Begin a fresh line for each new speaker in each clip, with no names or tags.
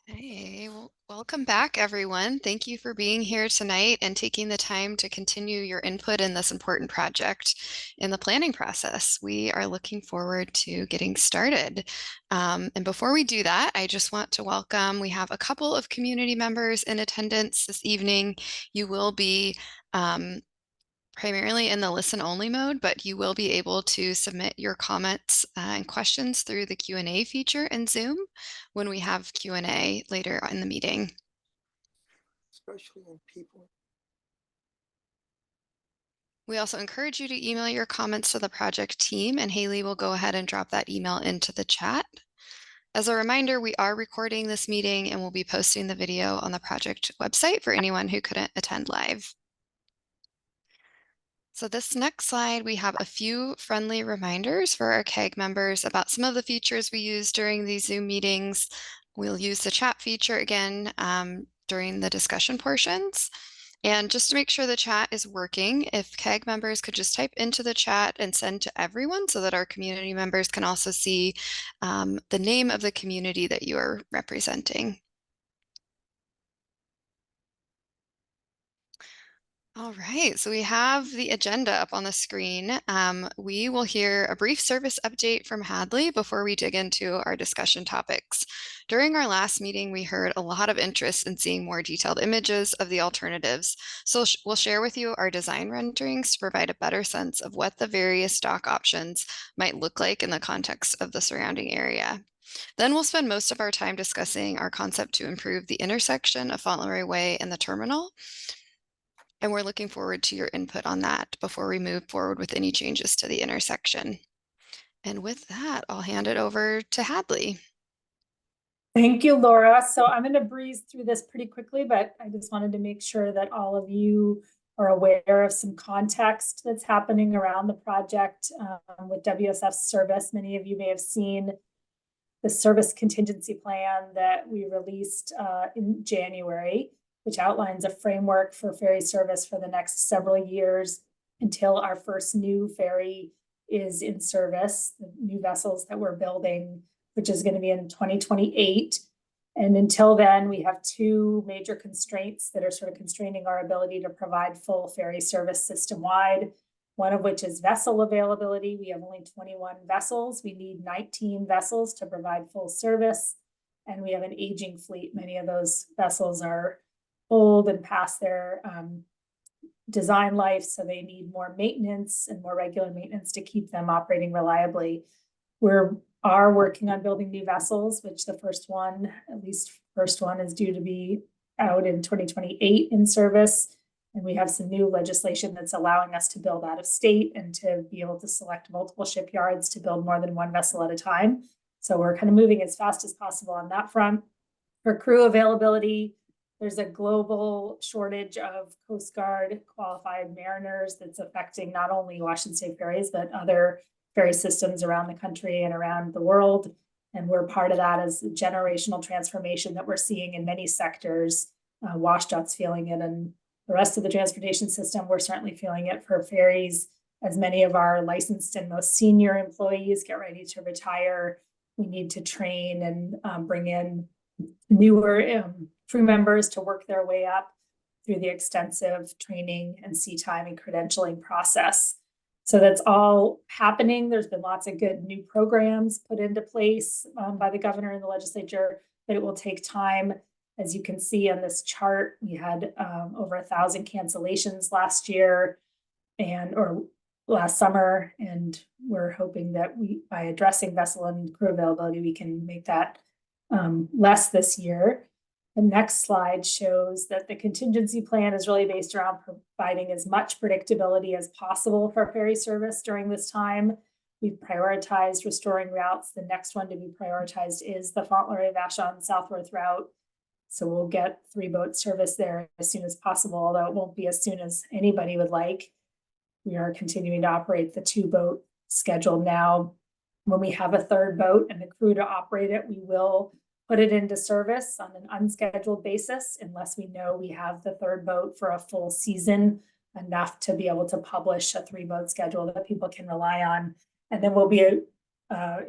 Hey, well, welcome back, everyone. Thank you for being here tonight and taking the time to continue your input in this important project in the planning process. We are looking forward to getting started. And before we do that, I just want to welcome, we have a couple of community members in attendance this evening. You will be primarily in the listen only mode, but you will be able to submit your comments and questions through the Q&A feature in Zoom when we have Q&A later in the meeting.
Especially in people.
We also encourage you to email your comments to the project team, and Haley will go ahead and drop that email into the chat. As a reminder, we are recording this meeting and we'll be posting the video on the project website for anyone who couldn't attend live. So this next slide, we have a few friendly reminders for our CAG members about some of the features we use during these Zoom meetings. We'll use the chat feature again during the discussion portions. And just to make sure the chat is working, if CAG members could just type into the chat and send to everyone so that our community members can also see the name of the community that you are representing. All right, so we have the agenda up on the screen. We will hear a brief service update from Hadley before we dig into our discussion topics. During our last meeting, we heard a lot of interest in seeing more detailed images of the alternatives. So we'll share with you our design renderings to provide a better sense of what the various dock options might look like in the context of the surrounding area. Then we'll spend most of our time discussing our concept to improve the intersection of Fauntleroy Way and the terminal. And we're looking forward to your input on that before we move forward with any changes to the intersection. And with that, I'll hand it over to Hadley.
Thank you, Laura. So I'm going to breeze through this pretty quickly, but I just wanted to make sure that all of you are aware of some context that's happening around the project with WSF service. Many of you may have seen the service contingency plan that we released in January, which outlines a framework for ferry service for the next several years until our first new ferry is in service, the new vessels that we're building, which is going to be in 2028. And until then, we have two major constraints that are sort of constraining our ability to provide full ferry service system-wide, one of which is vessel availability. We have only 21 vessels. We need 19 vessels to provide full service. And we have an aging fleet. Many of those vessels are old and past their design life, so they need more maintenance and more regular maintenance to keep them operating reliably. We are working on building new vessels, which the first one, at least first one, is due to be out in 2028 in service. And we have some new legislation that's allowing us to build out of state and to be able to select multiple shipyards to build more than one vessel at a time. So we're kind of moving as fast as possible on that front. For crew availability, there's a global shortage of Coast Guard qualified mariners that's affecting not only Washington State ferries, but other ferry systems around the country and around the world. And we're part of that as a generational transformation that we're seeing in many sectors. WashDOT's feeling it, and the rest of the transportation system, we're certainly feeling it for ferries. As many of our licensed and most senior employees get ready to retire, we need to train and bring in newer crew members to work their way up through the extensive training and sea time and credentialing process. So that's all happening. There's been lots of good new programs put into place by the governor and the legislature, but it will take time. As you can see on this chart, we had over 1,000 cancellations last year or last summer, and we're hoping that by addressing vessel and crew availability, we can make that less this year. The next slide shows that the contingency plan is really based around providing as much predictability as possible for ferry service during this time. We've prioritized restoring routes. The next one to be prioritized is the Fauntleroy-Vashon Southworth route. So we'll get 3-boat service there as soon as possible, although it won't be as soon as anybody would like. We are continuing to operate the 2-boat schedule now. When we have a 3rd boat and the crew to operate it, we will put it into service on an unscheduled basis unless we know we have the 3rd boat for a full season, enough to be able to publish a 3-boat schedule that people can rely on. And then we'll be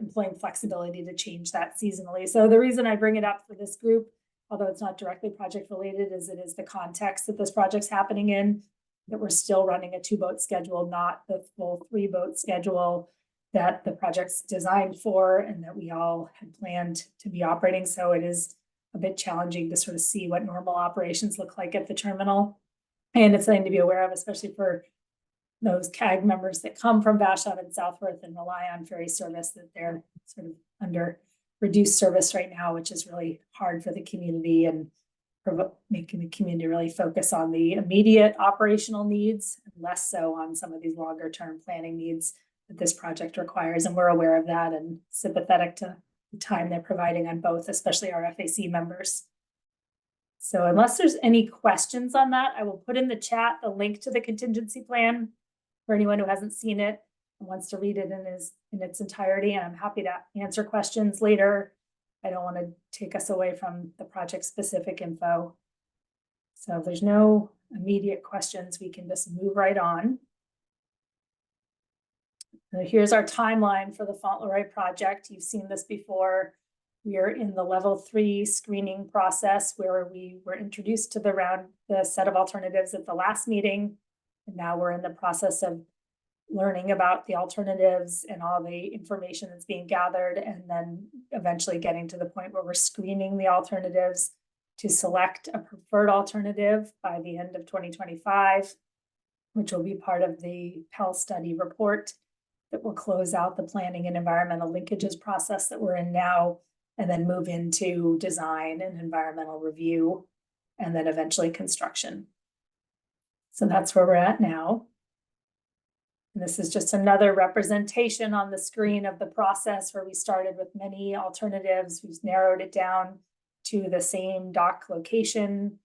employing flexibility to change that seasonally. So the reason I bring it up for this group although it's not directly project related, as it is the context that this project's happening in, that we're still running a 2-boat schedule, not the full 3-boat schedule that the project's designed for and that we all had planned to be operating. So it is a bit challenging to sort of see what normal operations look like at the terminal. And it's something to be aware of, especially for those CAG members that come from Vashon and Southworth and rely on ferry service, that they're sort of under reduced service right now, which is really hard for the community and making the community really focus on the immediate operational needs, and less so on some of these longer term planning needs that this project requires. And we're aware of that and sympathetic to the time they're providing on both, especially our FAC members. So unless there's any questions on that, I will put in the chat the link to the contingency plan for anyone who hasn't seen it and wants to read it in its entirety. And I'm happy to answer questions later. I don't want to take us away from the project specific info. So if there's no immediate questions, we can just move right on. So here's our timeline for the Fauntleroy project. You've seen this before. We are in the level 3 screening process where we were introduced to the set of alternatives at the last meeting. And now we're in the process of learning about the alternatives and all the information that's being gathered, and then eventually getting to the point where we're screening the alternatives to select a preferred alternative by the end of 2025, which will be part of the Pell study report that will close out the planning and environmental linkages process that we're in now, and then move into design and environmental review, and then eventually construction. So that's where we're at now. And this is just another representation on the screen of the process where we started with many alternatives. We've narrowed it down to the same dock location.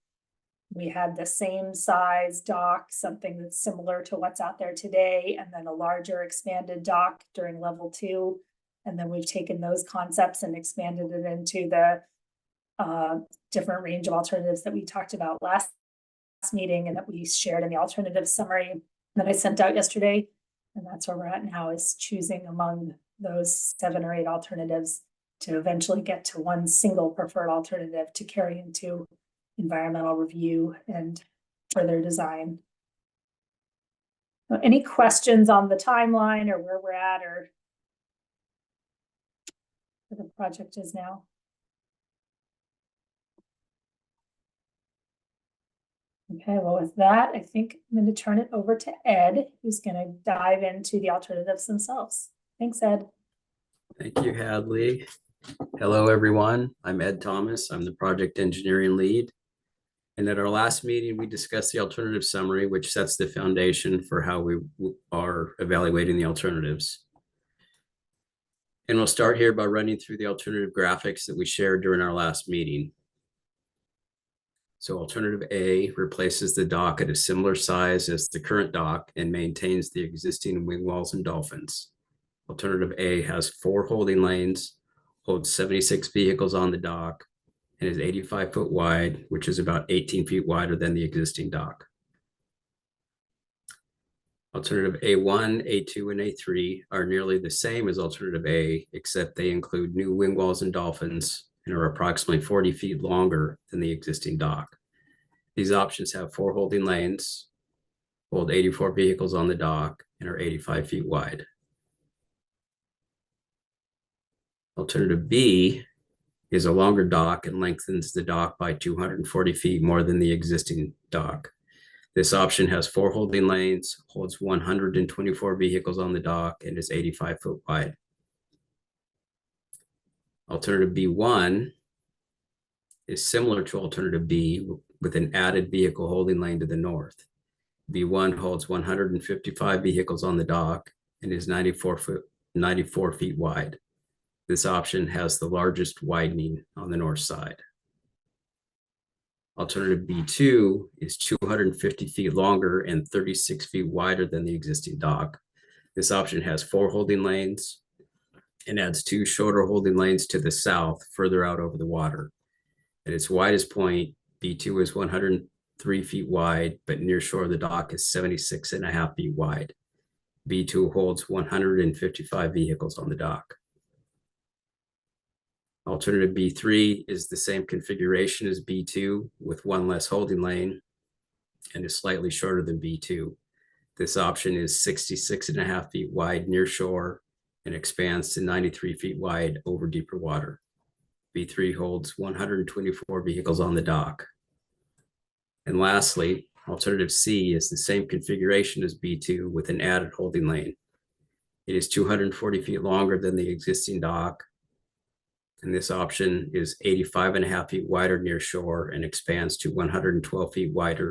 We had the same size dock, something that's similar to what's out there today, and then a larger expanded dock during level 2. And then we've taken those concepts and expanded it into the different range of alternatives that we talked about last meeting and that we shared in the alternative summary that I sent out yesterday. And that's where we're at now, is choosing among those 7 or 8 alternatives to eventually get to one single preferred alternative to carry into environmental review and further design. Any questions on the timeline or where we're at or where the project is now? Okay, well, with that, I think I'm going to turn it over to Ed, who's going to dive into the alternatives themselves. Thanks, Ed.
Thank you, Hadley. Hello, everyone. I'm Ed Thomas. I'm the project engineering lead. And at our last meeting, we discussed the alternative summary, which sets the foundation for how we are evaluating the alternatives. And we'll start here by running through the alternative graphics that we shared during our last meeting. So alternative A replaces the dock at a similar size as the current dock and maintains the existing wing walls and dolphins. Alternative A has 4 holding lanes, holds 76 vehicles on the dock, and is 85 foot wide, which is about 18 feet wider than the existing dock. Alternative A1, A2, and A3 are nearly the same as alternative A, except they include new wing walls and dolphins and are approximately 40 feet longer than the existing dock. These options have 4 holding lanes, hold 84 vehicles on the dock, and are 85 feet wide. Alternative B is a longer dock and lengthens the dock by 240 feet more than the existing dock. This option has 4 holding lanes, holds 124 vehicles on the dock, and is 85 foot wide. Alternative B1 is similar to alternative B with an added vehicle holding lane to the north. B1 holds 155 vehicles on the dock and is 94 feet wide. This option has the largest widening on the north side. Alternative B2 is 250 feet longer and 36 feet wider than the existing dock. This option has 4 holding lanes and adds 2 shorter holding lanes to the south, further out over the water. At its widest point, B2 is 103 feet wide, but near shore the dock is 76.5 feet wide. B2 holds 155 vehicles on the dock. Alternative B3 is the same configuration as B2 with one less holding lane and is slightly shorter than B2. This option is 66.5 feet wide near shore and expands to 93 feet wide over deeper water. B3 holds 124 vehicles on the dock. And lastly, alternative C is the same configuration as B2 with an added holding lane. It is 240 feet longer than the existing dock. And this option is 85.5 feet wider near shore and expands to 112 feet wide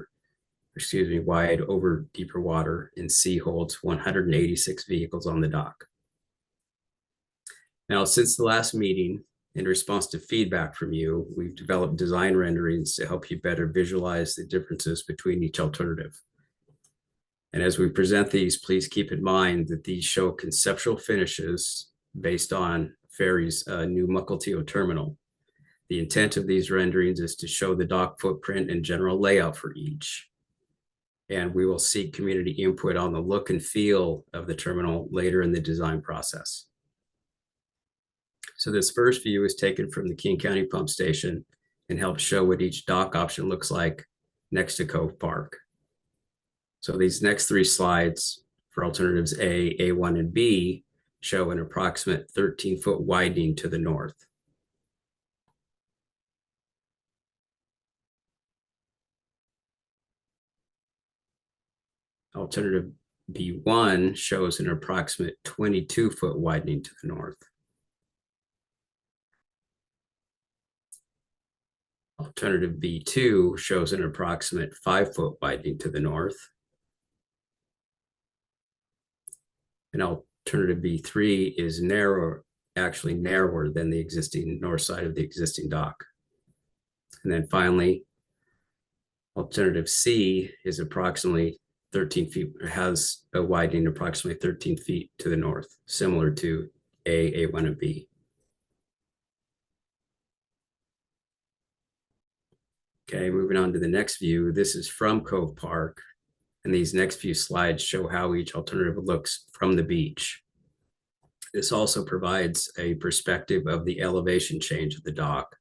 over deeper water, and C holds 186 vehicles on the dock. Now, since the last meeting, in response to feedback from you, we've developed design renderings to help you better visualize the differences between each alternative. And as we present these, please keep in mind that these show conceptual finishes based on Ferry's new Mukilteo terminal. The intent of these renderings is to show the dock footprint and general layout for each. And we will seek community input on the look and feel of the terminal later in the design process. So this first view is taken from the King County Pump Station and helps show what each dock option looks like next to Cove Park. So these next three slides for alternatives A, A1, and B show an approximate 13-foot widening to the north. Alternative B1 shows an approximate 22-foot widening to the north. Alternative B2 shows an approximate 5-foot widening to the north. And alternative B3 is actually narrower than the existing north side of the existing dock. And then finally, alternative C is approximately 13 feet, has a widening approximately 13 feet to the north, similar to A, A1, and B. Okay, moving on to the next view. This is from Cove Park, and these next few slides show how each alternative looks from the beach. This also provides a perspective of the elevation change of the dock.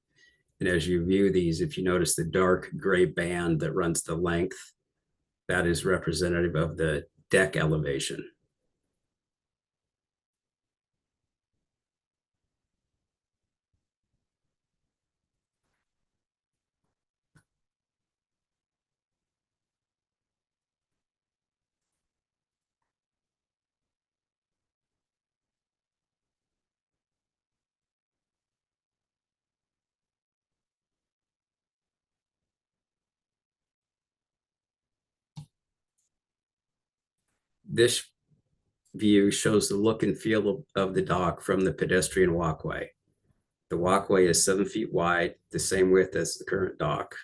And as you view these, if you notice the dark gray band that runs the length, that is representative of the deck elevation. This view shows the look and feel of the dock from the pedestrian walkway. The walkway is 7 feet wide, the same width as the current dock.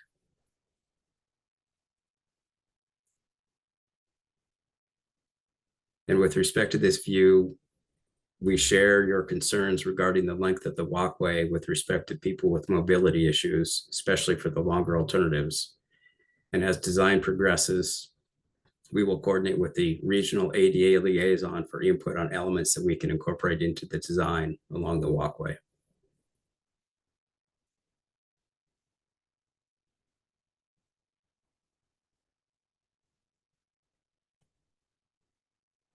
And with respect to this view, we share your concerns regarding the length of the walkway with respect to people with mobility issues, especially for the longer alternatives. And as design progresses, we will coordinate with the regional ADA liaison for input on elements that we can incorporate into the design along the walkway.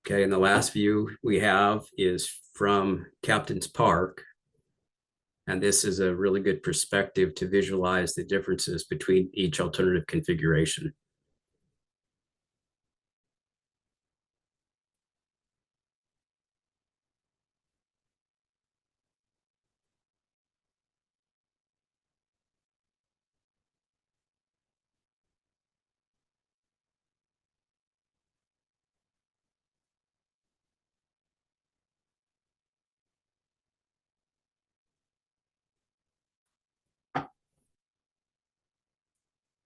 Okay, and the last view we have is from Captain's Park. And this is a really good perspective to visualize the differences between each alternative configuration.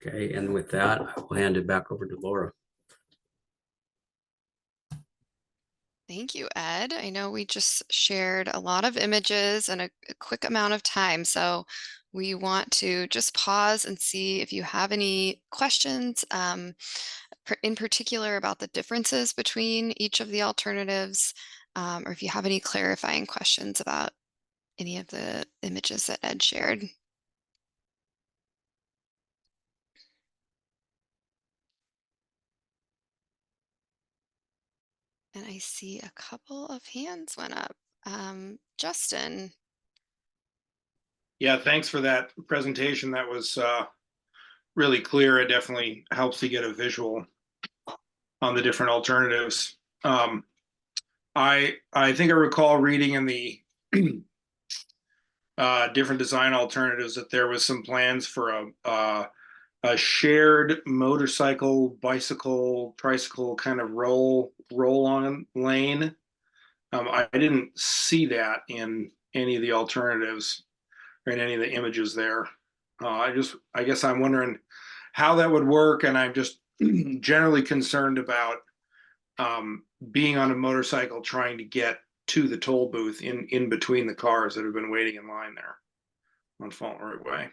Okay, and with that, I will hand it back over to Laura.
Thank you, Ed. I know we just shared a lot of images in a quick amount of time, so we want to just pause and see if you have any questions, in particular about the differences between each of the alternatives, or if you have any clarifying questions about any of the images that Ed shared. And I see a couple of hands went up. Justin.
Yeah, thanks for that presentation. That was really clear. It definitely helps to get a visual on the different alternatives. I think I recall reading in the different design alternatives that there was some plans for a shared motorcycle, bicycle, tricycle kind of roll on lane. I didn't see that in any of the alternatives or in any of the images there. I guess I'm wondering how that would work, and I'm just generally concerned about being on a motorcycle trying to get to the toll booth in between the cars that have been waiting in line there on Fauntleroy Way.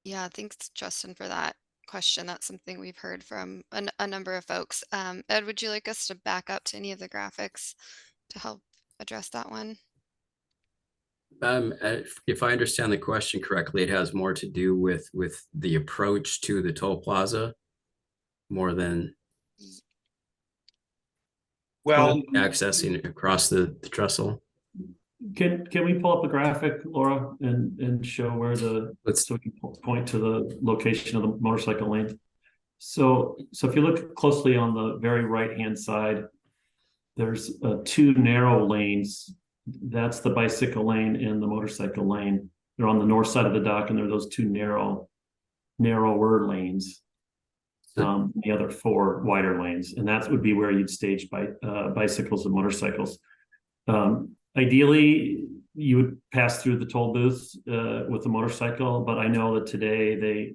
Yeah, thanks, Justin, for that question. That's something we've heard from a number of folks. Ed, would you like us to back up to any of the graphics to help address that one?
If I understand the question correctly, it has more to do with the approach to the toll plaza more than
Well,
accessing across the trestle.
Can we pull up a graphic, Laura, and show where so we can point to the location of the motorcycle lane? So if you look closely on the very right-hand side, there's two narrow lanes. That's the bicycle lane and the motorcycle lane. They're on the north side of the dock, and they're those two narrower lanes. The other four wider lanes, and that would be where you'd stage bicycles and motorcycles. Ideally, you would pass through the toll booths with the motorcycle, but I know that today they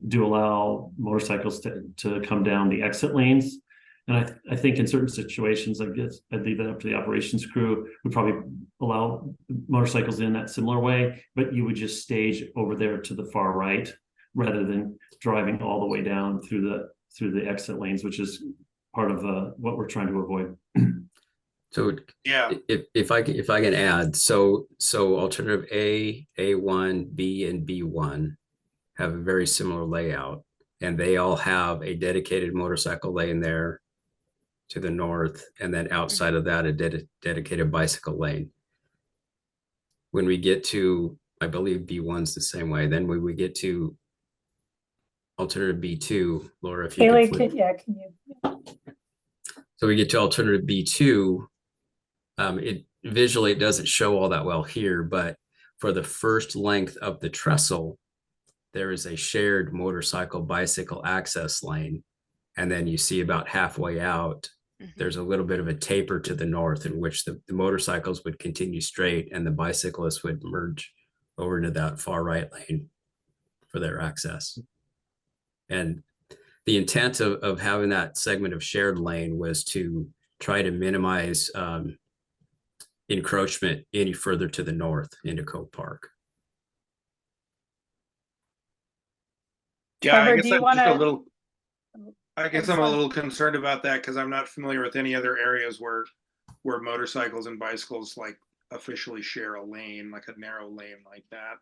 do allow motorcycles to come down the exit lanes. And I think in certain situations, I guess I'd leave that up to the operations crew, would probably allow motorcycles in that similar way, but you would just stage over there to the far right rather than driving all the way down through the exit lanes, which is part of what we're trying to avoid.
So
yeah,
if I can add, so alternative A1, B, and B1 have a very similar layout, and they all have a dedicated motorcycle lane there to the north, and then outside of that, a dedicated bicycle lane. When we get to, I believe B1's the same way. Then when we get to alternative B2, Laura, if you
Haley,
can flip.
can you?
So we get to alternative B2. It visually, it doesn't show all that well here, but for the first length of the trestle, there is a shared motorcycle bicycle access lane. And then you see about halfway out, there's a little bit of a taper to the north in which the motorcycles would continue straight and the bicyclists would merge over to that far right lane for their access. And the intent of having that segment of shared lane was to try to minimize encroachment any further to the north into Cove Park.
yeah.
Trevor, do you want to?
I guess I'm a little concerned about that because I'm not familiar with any other areas where motorcycles and bicycles like officially share a lane, like a narrow lane like that.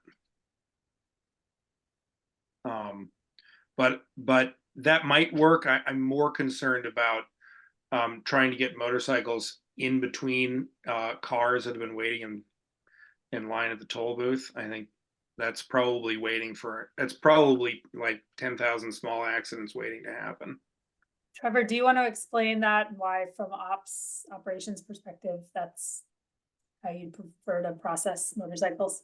But that might work. I'm more concerned about trying to get motorcycles in between cars that have been waiting in line at the toll booth. I think that's probably like 10,000 small accidents waiting to happen.
Trevor, do you want to explain that and why from operations perspective, that's how you'd prefer to process motorcycles?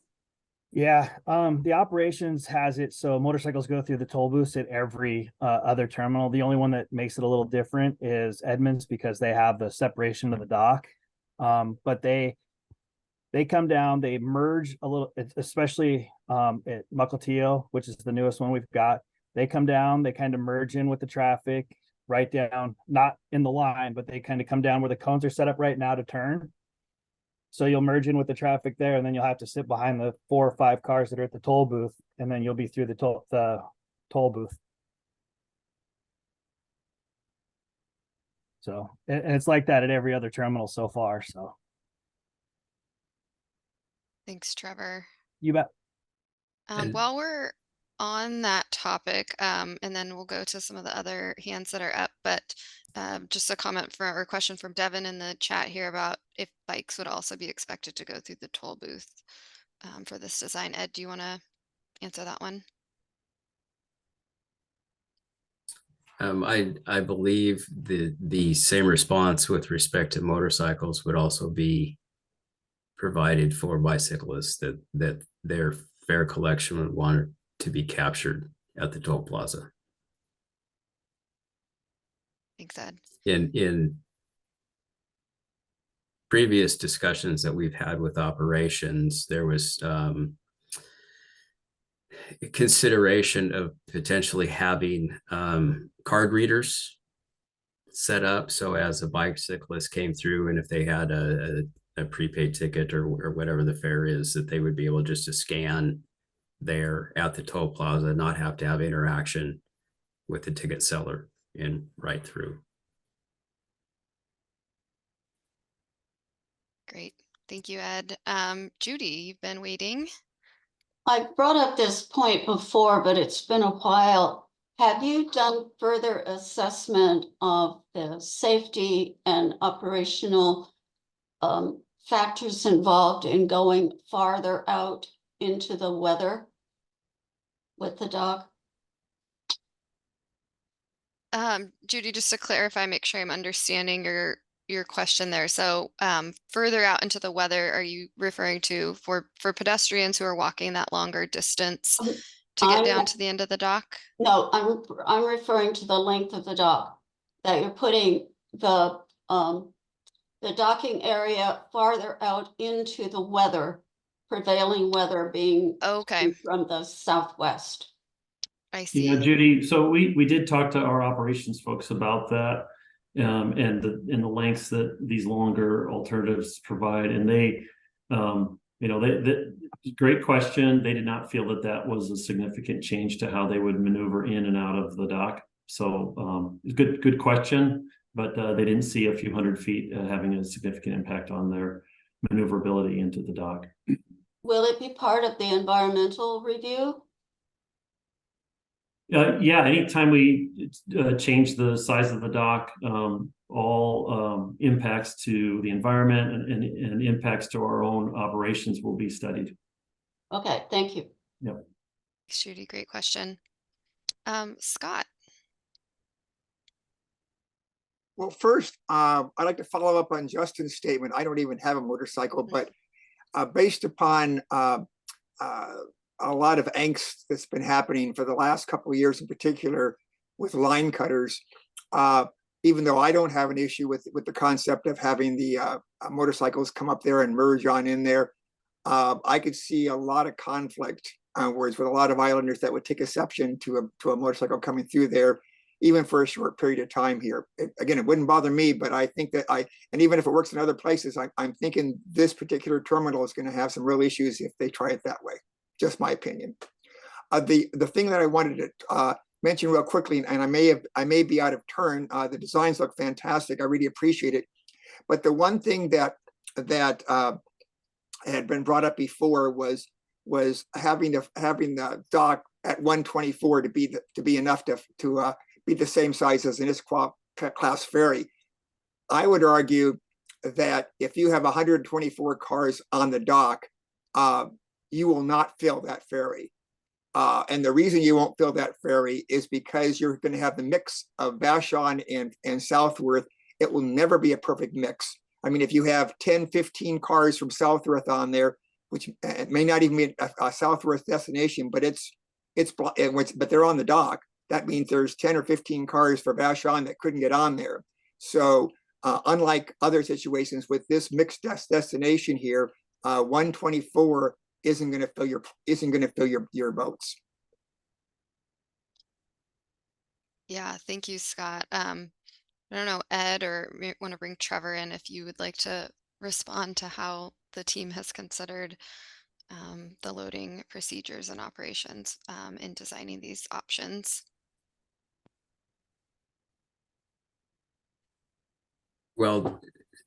Yeah, the operations has it so motorcycles go through the toll booths at every other terminal. The only one that makes it a little different is Edmonds because they have the separation of the dock. But they come down, they merge a little, especially at Mukilteo, which is the newest one we've got. They come down, they kind of merge in with the traffic, right down, not in the line, but they kind of come down where the cones are set up right now to turn. So you'll merge in with the traffic there, and then you'll have to sit behind the 4 or 5 cars that are at the toll booth, and then you'll be through the toll booth. So, and it's like that at every other terminal so far. So,
Thanks, Trevor.
You bet.
And-
While we're on that topic, and then we'll go to some of the other hands that are up, but just a comment for or question from Devin in the chat here about if bikes would also be expected to go through the toll booth for this design. Ed, do you want to answer that one?
I believe the same response with respect to motorcycles would also be provided for bicyclists, that their fare collection would want to be captured at the toll plaza.
Thanks, Ed.
In previous discussions that we've had with operations, there was consideration of potentially having card readers set up, so as a bicyclist came through and if they had a prepaid ticket or whatever the fare is, that they would be able just to scan there at the toll plaza, not have to have interaction with the ticket seller and right through.
Great. Thank you, Ed. Judy, you've been waiting.
I brought up this point before, but it's been a while. Have you done further assessment of the safety and operational factors involved in going farther out into the weather with the dog?
Judy, just to clarify, make sure I'm understanding your question there. So further out into the weather, are you referring to for pedestrians who are walking that longer distance to get down to the end of the dock?
No, I'm referring to the length of the dock, that you're putting the docking area farther out into the weather, prevailing weather being
Okay,
from the southwest.
I see.
Yeah, Judy, so we did talk to our operations folks about that, and the lengths that these longer alternatives provide, and they, great question. They did not feel that was a significant change to how they would maneuver in and out of the dock. So good question, but they didn't see a few hundred feet having a significant impact on their maneuverability into the dock.
Will it be part of the environmental review?
Yeah, anytime we change the size of the dock, all impacts to the environment and impacts to our own operations will be studied.
Okay, thank you.
Yep.
Thanks, Judy. Great question. Scott.
Well, first, I'd like to follow up on Justin's statement. I don't even have a motorcycle, but based upon a lot of angst that's been happening for the last couple of years, in particular with line cutters, even though I don't have an issue with the concept of having the motorcycles come up there and merge on in there, I could see a lot of conflict, whereas with a lot of islanders that would take exception to a motorcycle coming through there, even for a short period of time here. Again, it wouldn't bother me, but I think that and even if it works in other places, I'm thinking this particular terminal is going to have some real issues if they try it that way. Just my opinion. The thing that I wanted to mention real quickly, and I may be out of turn. The designs look fantastic. I really appreciate it. But the one thing that had been brought up before was having the dock at 124 to be enough to be the same size as an ISQA-class ferry. I would argue that if you have 124 cars on the dock, you will not fill that ferry. And the reason you won't fill that ferry is because you're going to have the mix of Vashon and Southworth. It will never be a perfect mix. I mean, if you have 10, 15 cars from Southworth on there, which it may not even be a Southworth destination, but but they're on the dock, that means there's 10 or 15 cars for Vashon that couldn't get on there. So unlike other situations with this mixed destination here, 124 isn't going to fill your boats.
Yeah, thank you, Scott. I don't know, Ed, or want to bring Trevor in if you would like to respond to how the team has considered the loading procedures and operations in designing these options.
Well,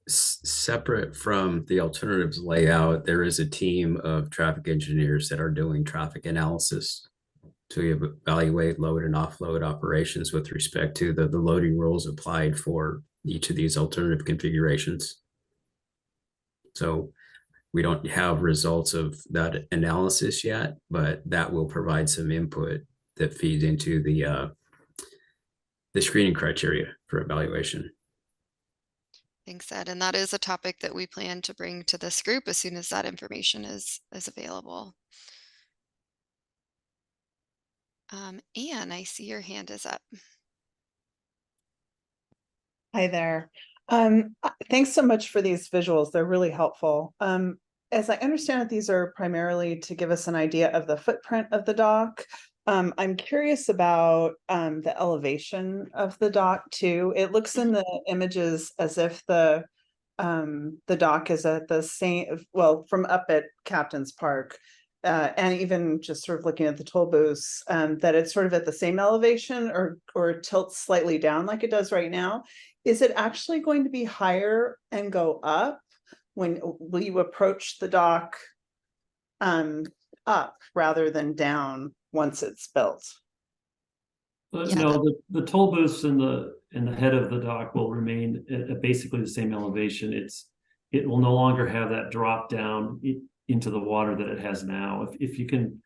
separate from the alternatives layout, there is a team of traffic engineers that are doing traffic analysis to evaluate load and offload operations with respect to the loading rules applied for each of these alternative configurations. So we don't have results of that analysis yet, but that will provide some input that feeds into the screening criteria for evaluation.
Thanks, Ed. And that is a topic that we plan to bring to this group as soon as that information is available. Anne, I see your hand is up.
Hi there. Thanks so much for these visuals. They're really helpful. As I understand it, these are primarily to give us an idea of the footprint of the dock. I'm curious about the elevation of the dock too. It looks in the images as if the dock is at the same, well, from up at Captain's Park, and even just sort of looking at the toll booths, that it's sort of at the same elevation or tilts slightly down like it does right now. Is it actually going to be higher and go up when will you approach the dock up rather than down once it's built?
Yeah,
No, the toll booths in the head of the dock will remain at basically the same elevation. It will no longer have that drop down into the water that it has now. If you can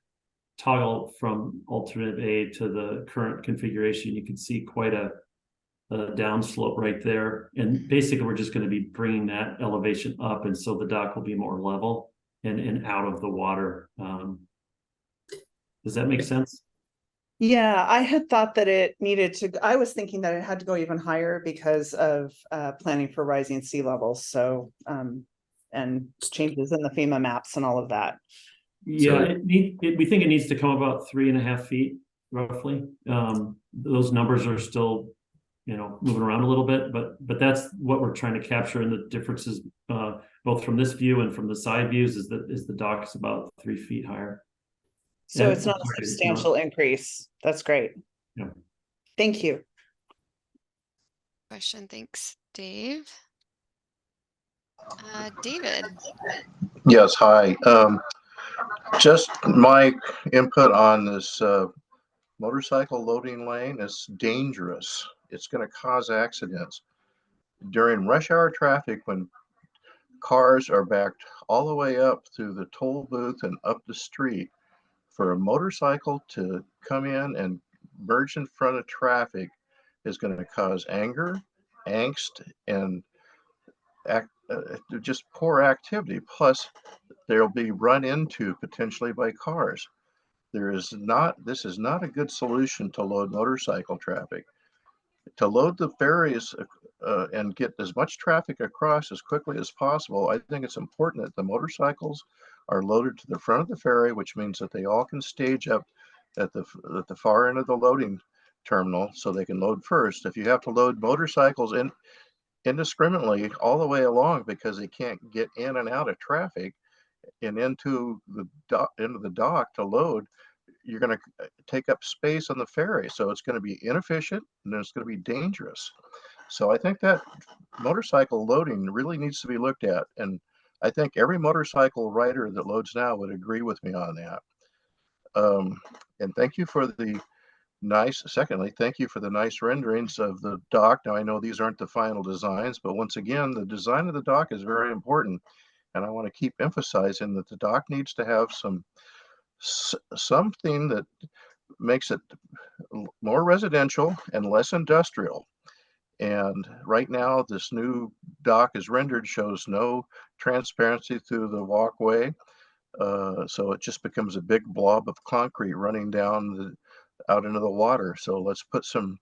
toggle from alternative A to the current configuration, you can see quite a downslope right there. And basically, we're just going to be bringing that elevation up, and so the dock will be more level and out of the water. Does that make sense?
Yeah, I had thought that it needed to, I was thinking that it had to go even higher because of planning for rising sea levels. So, and changes in the FEMA maps and all of that.
Yeah, we think it needs to come about 3.5 feet roughly. Those numbers are still, moving around a little bit, but that's what we're trying to capture. And the differences, both from this view and from the side views, is the dock is about 3 feet higher.
So it's not a substantial increase. That's great.
Yeah.
Thank you.
question. Thanks, Dave. David.
Yes, hi. Just my input on this motorcycle loading lane is dangerous. It's going to cause accidents. During rush hour traffic, when cars are backed all the way up through the toll booth and up the street, for a motorcycle to come in and merge in front of traffic is going to cause anger, angst, and just poor activity. Plus, they'll be run into potentially by cars. This is not a good solution to load motorcycle traffic. To load the ferries and get as much traffic across as quickly as possible, I think it's important that the motorcycles are loaded to the front of the ferry, which means that they all can stage up at the far end of the loading terminal so they can load first. If you have to load motorcycles indiscriminately all the way along because they can't get in and out of traffic and into the dock to load, you're going to take up space on the ferry. So it's going to be inefficient and it's going to be dangerous. So I think that motorcycle loading really needs to be looked at. And I think every motorcycle rider that loads now would agree with me on that. And thank you for the secondly, thank you for the nice renderings of the dock. Now I know these aren't the final designs, but once again, the design of the dock is very important. And I want to keep emphasizing that the dock needs to have something that makes it more residential and less industrial. And right now, this new dock is rendered shows no transparency through the walkway. So it just becomes a big blob of concrete running down out into the water. So let's put some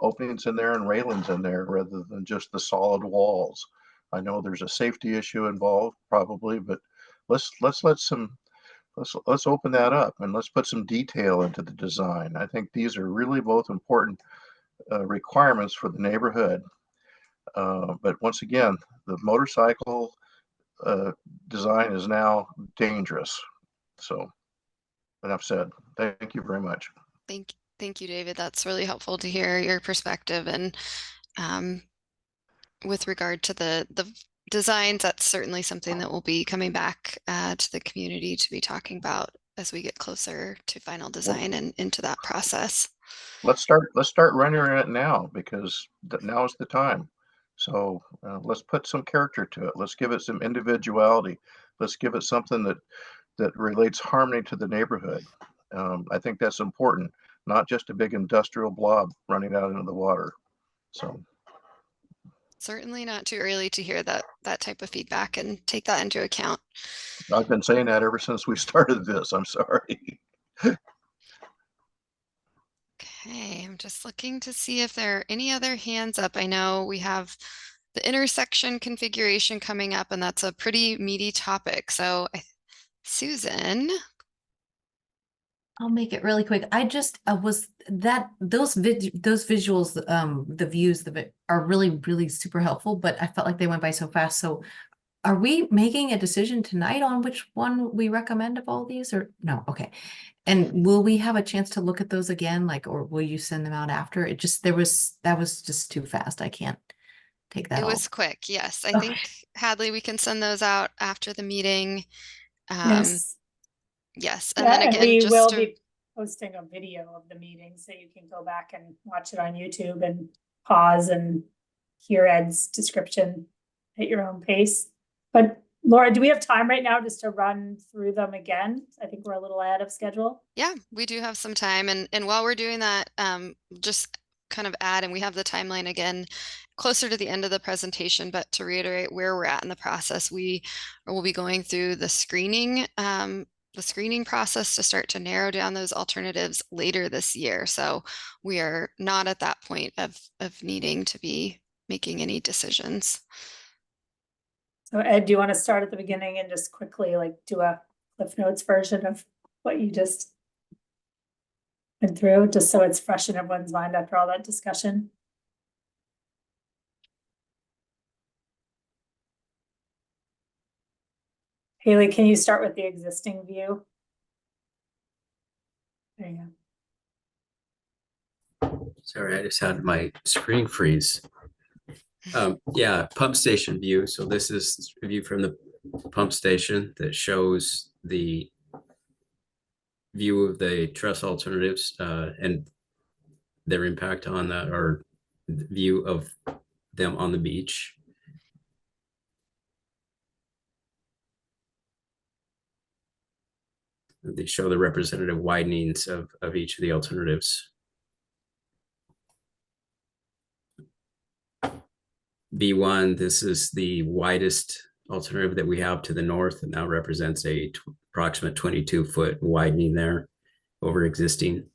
openings in there and railings in there rather than just the solid walls. I know there's a safety issue involved probably, but let's open that up and let's put some detail into the design. I think these are really both important requirements for the neighborhood. But once again, the motorcycle design is now dangerous. So enough said. Thank you very much.
Thank you, David. That's really helpful to hear your perspective. And with regard to the designs, that's certainly something that will be coming back to the community to be talking about as we get closer to final design and into that process.
Let's start rendering it now, because now is the time. So let's put some character to it. Let's give it some individuality. Let's give it something that relates harmony to the neighborhood. I think that's important, not just a big industrial blob running out into the water. So
Certainly not too early to hear that type of feedback and take that into account.
I've been saying that ever since we started this. I'm sorry.
Okay, I'm just looking to see if there are any other hands up. I know we have the intersection configuration coming up, and that's a pretty meaty topic. So, Susan.
I'll make it really quick. I just was that those visuals, the views are really super helpful, but I felt like they went by so fast. So are we making a decision tonight on which one we recommend of all these, or no? Okay. And will we have a chance to look at those again, like, or will you send them out after? It just that was just too fast. I can't take that
It
all.
was quick. Yes. I
Okay.
think Hadley, we can send those out after the meeting.
Yes.
Yes. And
Yeah,
then
and
again,
we
just
will
to,
be posting a video of the meeting, so you can go back and watch it on YouTube and pause and hear Ed's description at your own pace. But Laura, do we have time right now just to run through them again? I think we're a little ahead of schedule.
yeah, we do have some time. And while we're doing that, just kind of add, and we have the timeline again closer to the end of the presentation, but to reiterate where we're at in the process, we will be going through the screening process to start to narrow down those alternatives later this year. So we are not at that point of needing to be making any decisions.
So Ed, do you want to start at the beginning and just quickly like do a Cliff Notes version of what you just went through, just so it's fresh in everyone's mind after all that discussion? Haley, can you start with the existing view? There you go.
Sorry, I just had my screen freeze. Yeah, pump station view. So this is a view from the pump station that shows the view of the trestle alternatives and their impact on that, or view of them on the beach. They show the representative widenings of each of the alternatives. B1, this is the widest alternative that we have to the north, and now represents a approximate 22-foot widening there over existing.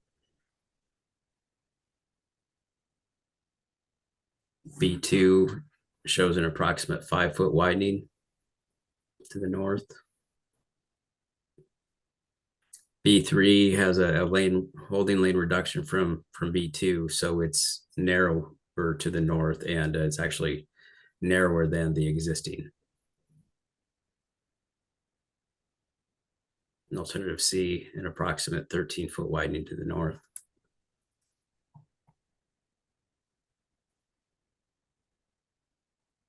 B2 shows an approximate 5-foot widening to the north. B3 has a holding lane reduction from B2, so it's narrower to the north, and it's actually narrower than the existing. An alternative C, an approximate 13-foot widening to the north.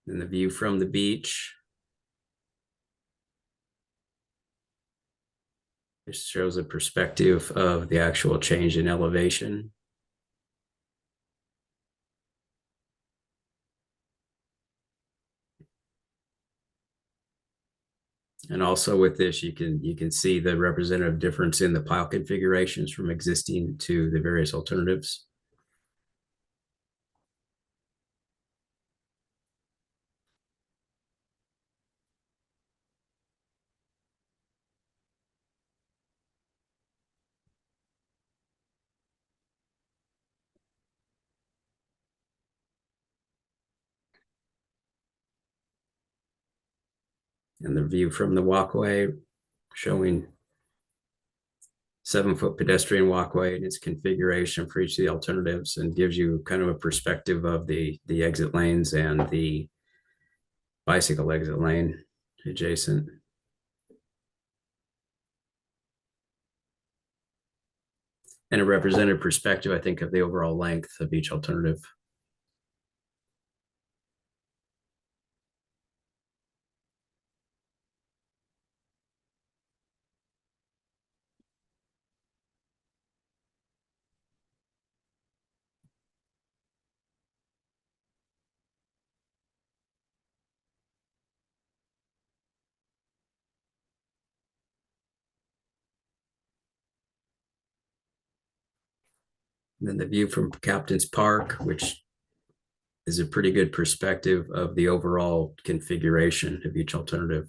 And the view from the beach. This shows a perspective of the actual change in elevation. And also with this, you can see the representative difference in the pile configurations from existing to the various alternatives. And the view from the walkway showing 7-foot pedestrian walkway and its configuration for each of the alternatives, and gives you kind of a perspective of the exit lanes and the bicycle exit lane adjacent. And a representative perspective, I think, of the overall length of each alternative. And then the view from Captain's Park, which is a pretty good perspective of the overall configuration of each alternative.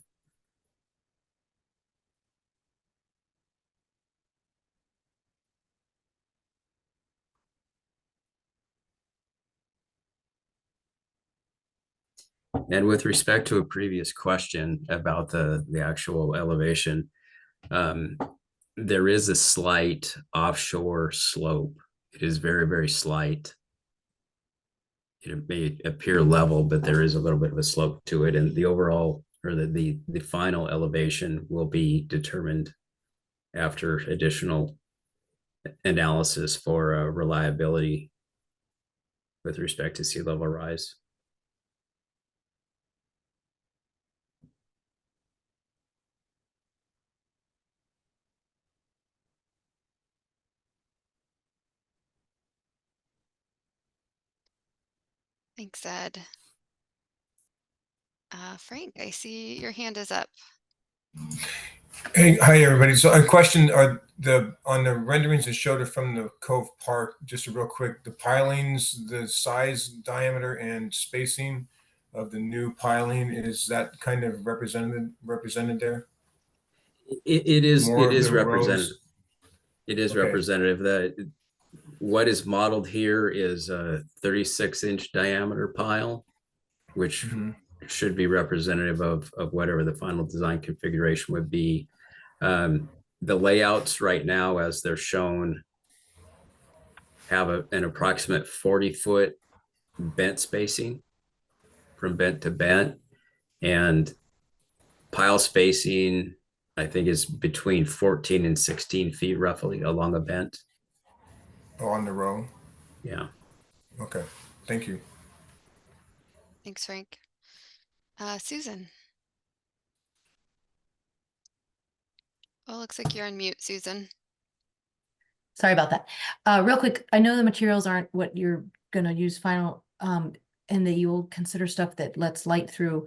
And with respect to a previous question about the actual elevation, there is a slight offshore slope. It is very, very slight. It may appear level, but there is a little bit of a slope to it. And the overall, or the final elevation will be determined after additional analysis for reliability with respect to sea level rise.
Thanks, Ed. Frank, I see your hand is up.
Hey, hi everybody. So a question are on the renderings that showed it from the Cove Park, just real quick, the pilings, the size, diameter, and spacing of the new piling, is that kind of represented there?
It is
More of the
representative.
rows?
It is
Okay.
representative. That what is modeled here is a 36-inch diameter pile, which should be representative of whatever the final design configuration would be. The layouts right now, as they're shown, have an approximate 40-foot bent spacing from bent to bent, and pile spacing, I think, is between 14 and 16 feet roughly along a bent.
Oh, on the row?
Yeah.
Okay, thank you.
Thanks, Frank. Susan. Oh, looks like you're on mute, Susan.
Sorry about that. Real quick, I know the materials aren't what you're gonna use final, and that you will consider stuff that lets light through.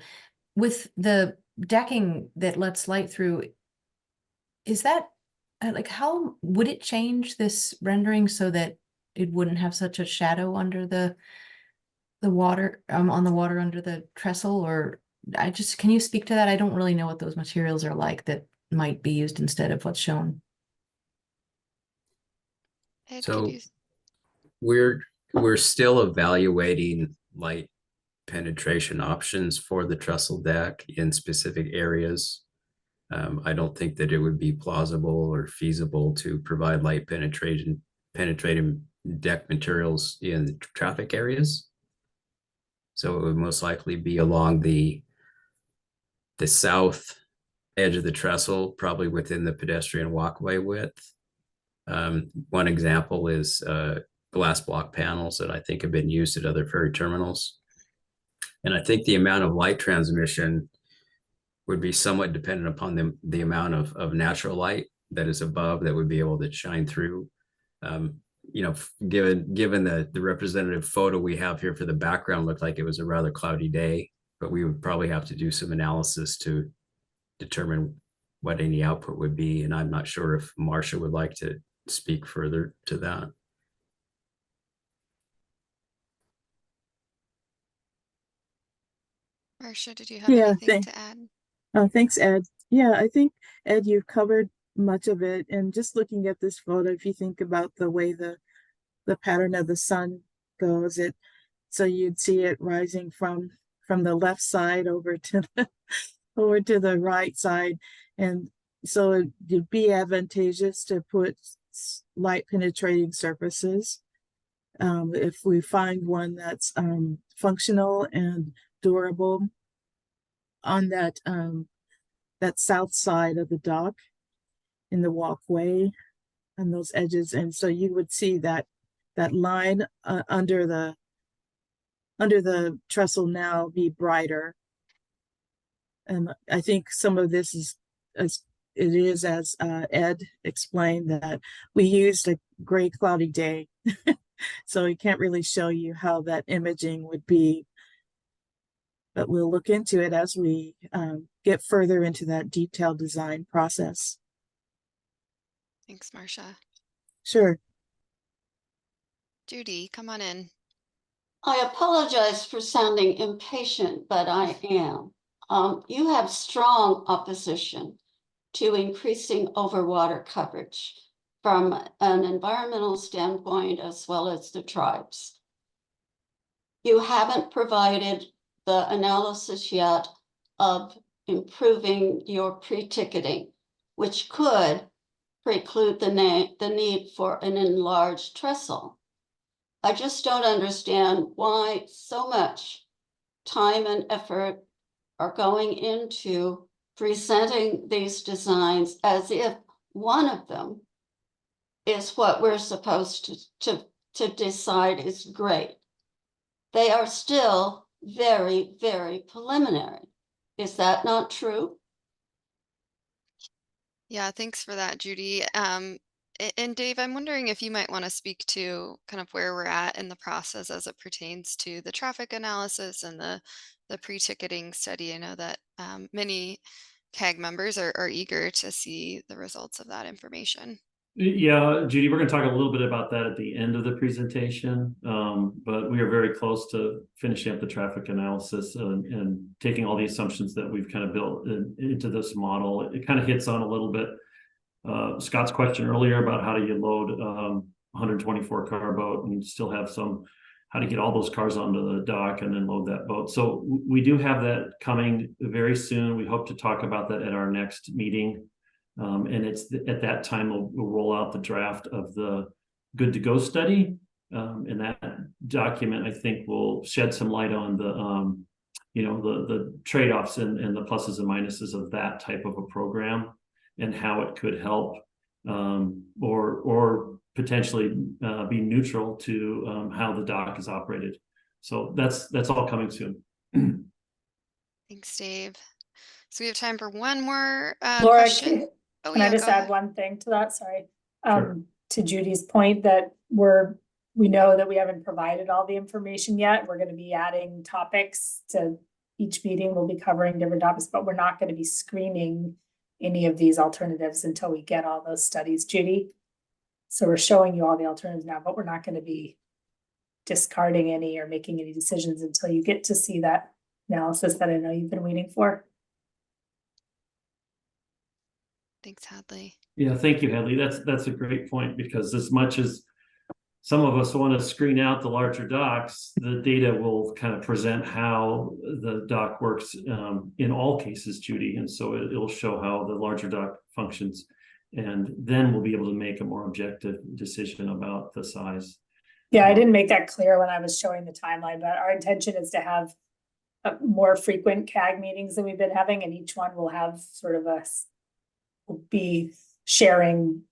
With the decking that lets light through, is that like, how would it change this rendering so that it wouldn't have such a shadow under the water, on the water under the trestle? Or can you speak to that? I don't really know what those materials are like that might be used instead of what's shown.
Ed,
So we're still evaluating light penetration options for the trestle deck in specific areas. I don't think that it would be plausible or feasible to provide light penetrating deck materials in traffic areas. So it would most likely be along the south edge of the trestle, probably within the pedestrian walkway width. One example is glass block panels that I think have been used at other ferry terminals. And I think the amount of light transmission would be somewhat dependent upon the amount of natural light that is above that would be able to shine through. You know, given the representative photo we have here for the background, looked like it was a rather cloudy day, but we would probably have to do some analysis to determine what any output would be. And I'm not sure if Marcia would like to speak further to that.
Marcia, did you have anything to add?
Thanks, Ed. Yeah, I think, Ed, you've covered much of it. And just looking at this photo, if you think about the way the pattern of the sun goes, so you'd see it rising from the left side over to the right side. And so it'd be advantageous to put light penetrating surfaces. If we find one that's functional and durable on that south side of the dock in the walkway and those edges. And so you would see that line under the trestle now be brighter. And I think some of this is as Ed explained, that we used a gray cloudy day. So we can't really show you how that imaging would be, but we'll look into it as we get further into that detailed design process.
Thanks, Marcia.
Sure.
Judy, come on in.
I apologize for sounding impatient, but I am. You have strong opposition to increasing overwater coverage from an environmental standpoint as well as the tribes. You haven't provided the analysis yet of improving your pre-ticketing, which could preclude the need for an enlarged trestle. I just don't understand why so much time and effort are going into presenting these designs as if one of them is what we're supposed to decide is great. They are still very, very preliminary. Is that not true?
Yeah, thanks for that, Judy. And Dave, I'm wondering if you might want to speak to kind of where we're at in the process as it pertains to the traffic analysis and the pre-ticketing study. I know that many CAG members are eager to see the results of that information.
Yeah, Judy, we're going to talk a little bit about that at the end of the presentation, but we are very close to finishing up the traffic analysis and taking all the assumptions that we've kind of built into this model. It kind of hits on a little bit Scott's question earlier about how do you load 124 car boat and still have how to get all those cars onto the dock and then load that boat. So we do have that coming very soon. We hope to talk about that at our next meeting. And it's at that time we'll roll out the draft of the good to go study. And that document, I think, will shed some light on the trade-offs and the pluses and minuses of that type of a program and how it could help or potentially be neutral to how the dock is operated. So that's all coming soon.
Thanks, Dave. So we have time for one more
Laura,
question.
Can I just
go
add
ahead.
one thing to that? Sorry.
Sure.
To Judy's point that we know that we haven't provided all the information yet. We're going to be adding topics to each meeting. We'll be covering different topics, but we're not going to be screening any of these alternatives until we get all those studies, Judy. So we're showing you all the alternatives now, but we're not going to be discarding any or making any decisions until you get to see that analysis that I know you've been waiting for.
Thanks, Hadley.
Yeah, thank you, Hadley. That's a great point, because as much as some of us want to screen out the larger docks, the data will kind of present how the dock works in all cases, Judy. And so it'll show how the larger dock functions. And then we'll be able to make a more objective decision about the size.
Yeah, I didn't make that clear when I was showing the timeline, but our intention is to have more frequent CAG meetings than we've been having, and each one will have sort of will be sharing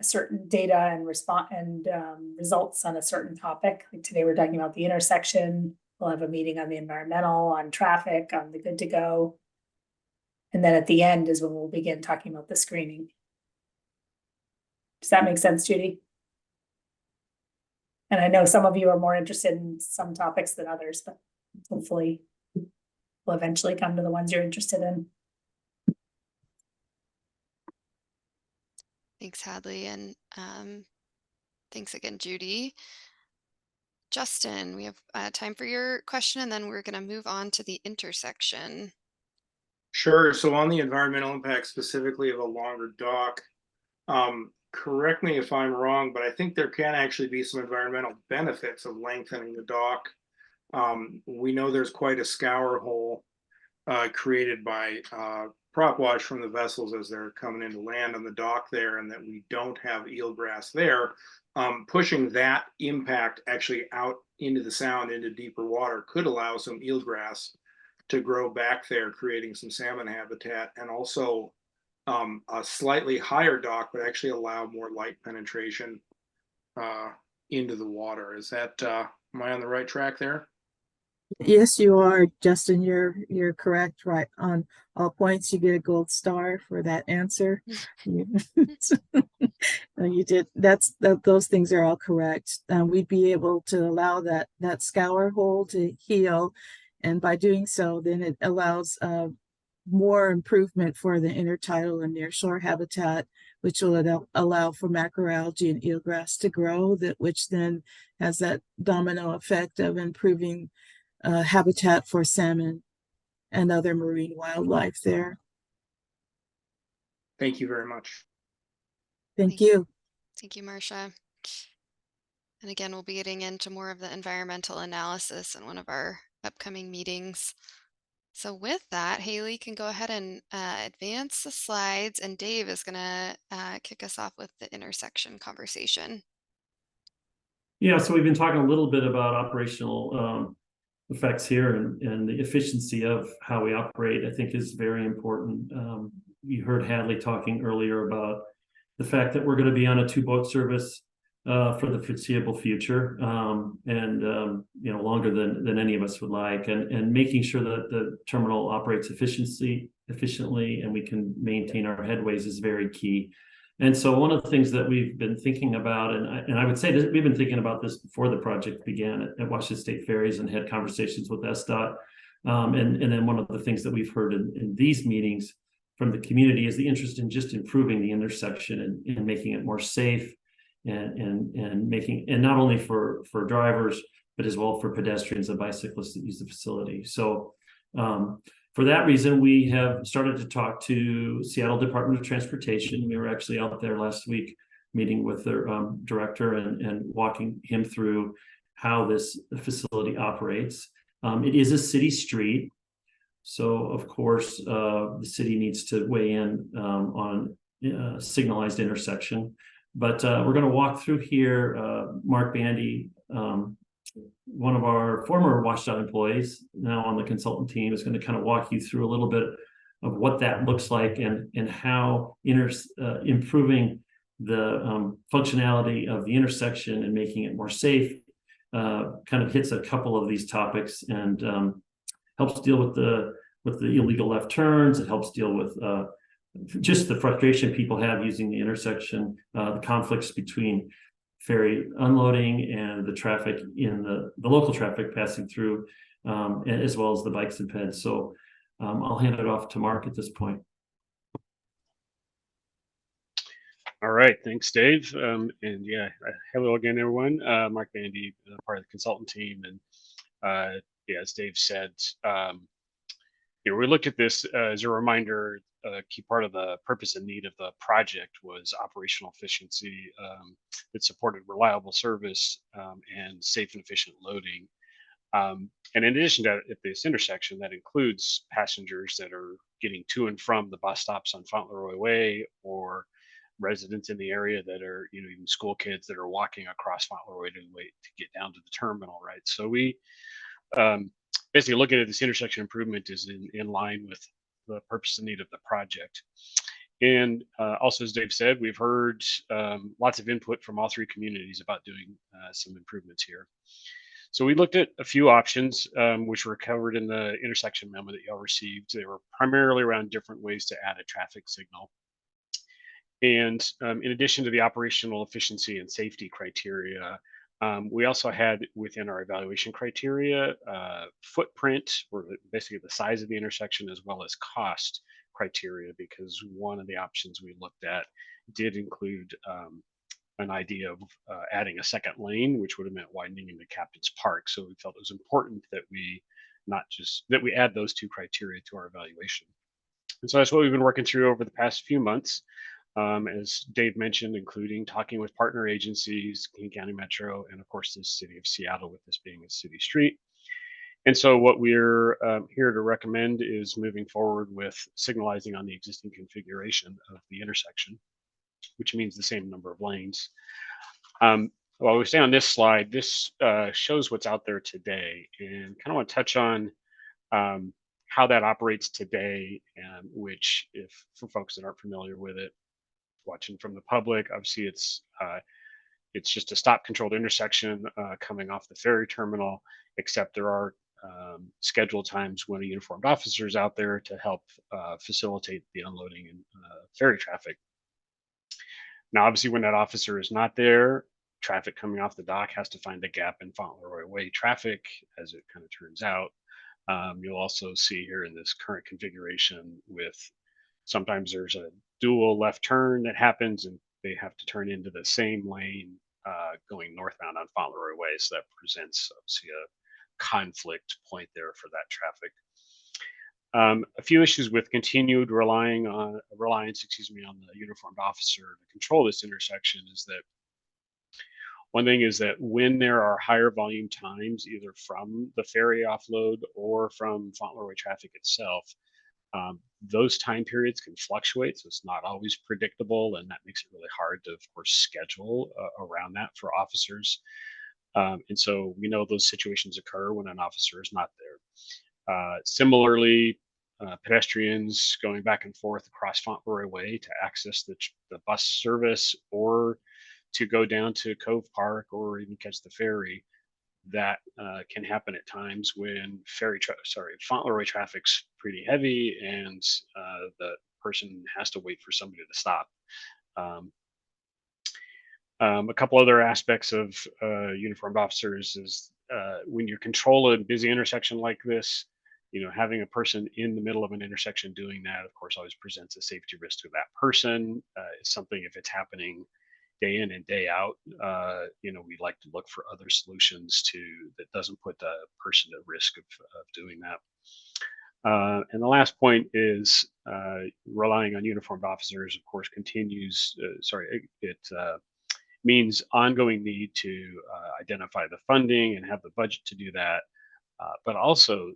a certain data and results on a certain topic. Like today we're talking about the intersection. We'll have a meeting on the environmental, on traffic, on the good to go. And then at the end is when we'll begin talking about the screening. Does that make sense, Judy? And I know some of you are more interested in some topics than others, but hopefully we'll eventually come to the ones you're interested in.
Thanks, Hadley, and thanks again, Judy. Justin, we have time for your question, and then we're going to move on to the intersection.
Sure. So on the environmental impact specifically of a longer dock, correct me if I'm wrong, but I think there can actually be some environmental benefits of lengthening the dock. We know there's quite a scour hole created by prop wash from the vessels as they're coming into land on the dock there, and that we don't have eelgrass there. Pushing that impact actually out into the sound, into deeper water, could allow some eelgrass to grow back there, creating some salmon habitat, and also a slightly higher dock would actually allow more light penetration into the water. Is that, am I on the right track there?
Yes, you are, Justin. You're correct. Right on all points. You get a gold star for that answer. You did. Those things are all correct. We'd be able to allow that scour hole to heal, and by doing so, then it allows more improvement for the intertidal and nearshore habitat, which will allow for macroalgae and eelgrass to grow, which then has that domino effect of improving habitat for salmon and other marine wildlife there.
Thank you very much.
Thank you.
Thank you, Marcia. And again, we'll be getting into more of the environmental analysis in one of our upcoming meetings. So with that, Haley can go ahead and advance the slides, and Dave is going to kick us off with the intersection conversation.
Yeah, so we've been talking a little bit about operational effects here, and the efficiency of how we operate, I think, is very important. You heard Hadley talking earlier about the fact that we're going to be on a 2-boat service for the foreseeable future, and you know, longer than any of us would like, and making sure that the terminal operates efficiently and we can maintain our headways is very key. And so one of the things that we've been thinking about, and I would say that we've been thinking about this before the project began at Washington State Ferries, and had conversations with SDOT, and then one of the things that we've heard in these meetings from the community is the interest in just improving the intersection and making it more safe, and making, and not only for drivers, but as well for pedestrians and bicyclists that use the facility. So for that reason, we have started to talk to Seattle Department of Transportation. We were actually out there last week meeting with their director and walking him through how this facility operates. It is a city street, so of course the city needs to weigh in on a signalized intersection. But we're going to walk through here. Mark Bandy, one of our former WashDOT employees, now on the consultant team, is going to kind of walk you through a little bit of what that looks like, and how improving the functionality of the intersection and making it more safe kind of hits a couple of these topics, and helps deal with the illegal left turns. It helps deal with just the frustration people have using the intersection, the conflicts between ferry unloading and the traffic in the local traffic passing through, as well as the bikes and peds. So I'll hand it off to Mark at this point.
All right, thanks, Dave. And yeah, hello again, everyone. Mark Bandy, part of the consultant team, and yeah, as Dave said, you know, we looked at this as a reminder. A key part of the purpose and need of the project was operational efficiency that supported reliable service and safe and efficient loading. And in addition to at this intersection, that includes passengers that are getting to and from the bus stops on Fauntleroy Way, or residents in the area that are, you know, even school kids that are walking across Fauntleroy to get down to the terminal, right? So we basically looking at this intersection improvement is in line with the purpose and need of the project. And also, as Dave said, we've heard lots of input from all 3 communities about doing some improvements here. So we looked at a few options, which were covered in the intersection memo that y'all received. They were primarily around different ways to add a traffic signal. And in addition to the operational efficiency and safety criteria, we also had within our evaluation criteria footprint, or basically the size of the intersection, as well as cost criteria, because one of the options we looked at did include an idea of adding a second lane, which would have meant widening into Captain's Park. So we felt it was important that we add those 2 criteria to our evaluation. And so that's what we've been working through over the past few months. As Dave mentioned, including talking with partner agencies, King County Metro, and of course the city of Seattle, with this being a city street. And so what we're here to recommend is moving forward with signalizing on the existing configuration of the intersection, which means the same number of lanes. While we stay on this slide, this shows what's out there today, and kind of want to touch on how that operates today, and which, if for folks that aren't familiar with it, watching from the public, obviously it's just a stop controlled intersection coming off the ferry terminal, except there are scheduled times when a uniformed officer is out there to help facilitate the unloading and ferry traffic. Now, obviously, when that officer is not there, traffic coming off the dock has to find a gap in Fauntleroy Way traffic, as it kind of turns out. You'll also see here in this current configuration with sometimes there's a dual left turn that happens and they have to turn into the same lane going northbound on Fauntleroy Way. So that presents obviously a conflict point there for that traffic. A few issues with continued reliance, excuse me, on the uniformed officer to control this intersection is that one thing is that when there are higher volume times, either from the ferry offload or from Fauntleroy traffic itself, those time periods can fluctuate, so it's not always predictable, and that makes it really hard to, of course, schedule around that for officers. And so we know those situations occur when an officer is not there. Similarly, pedestrians going back and forth across Fauntleroy Way to access the bus service or to go down to Cove Park or even catch the ferry, that can happen at times when Fauntleroy traffic's pretty heavy and the person has to wait for somebody to stop. A couple other aspects of uniformed officers is when you control a busy intersection like this, having a person in the middle of an intersection doing that, of course, always presents a safety risk to that person. It's something if it's happening day in and day out, we like to look for other solutions that doesn't put the person at risk of doing that. And the last point is relying on uniformed officers, of course, it means ongoing need to identify the funding and have the budget to do that, but also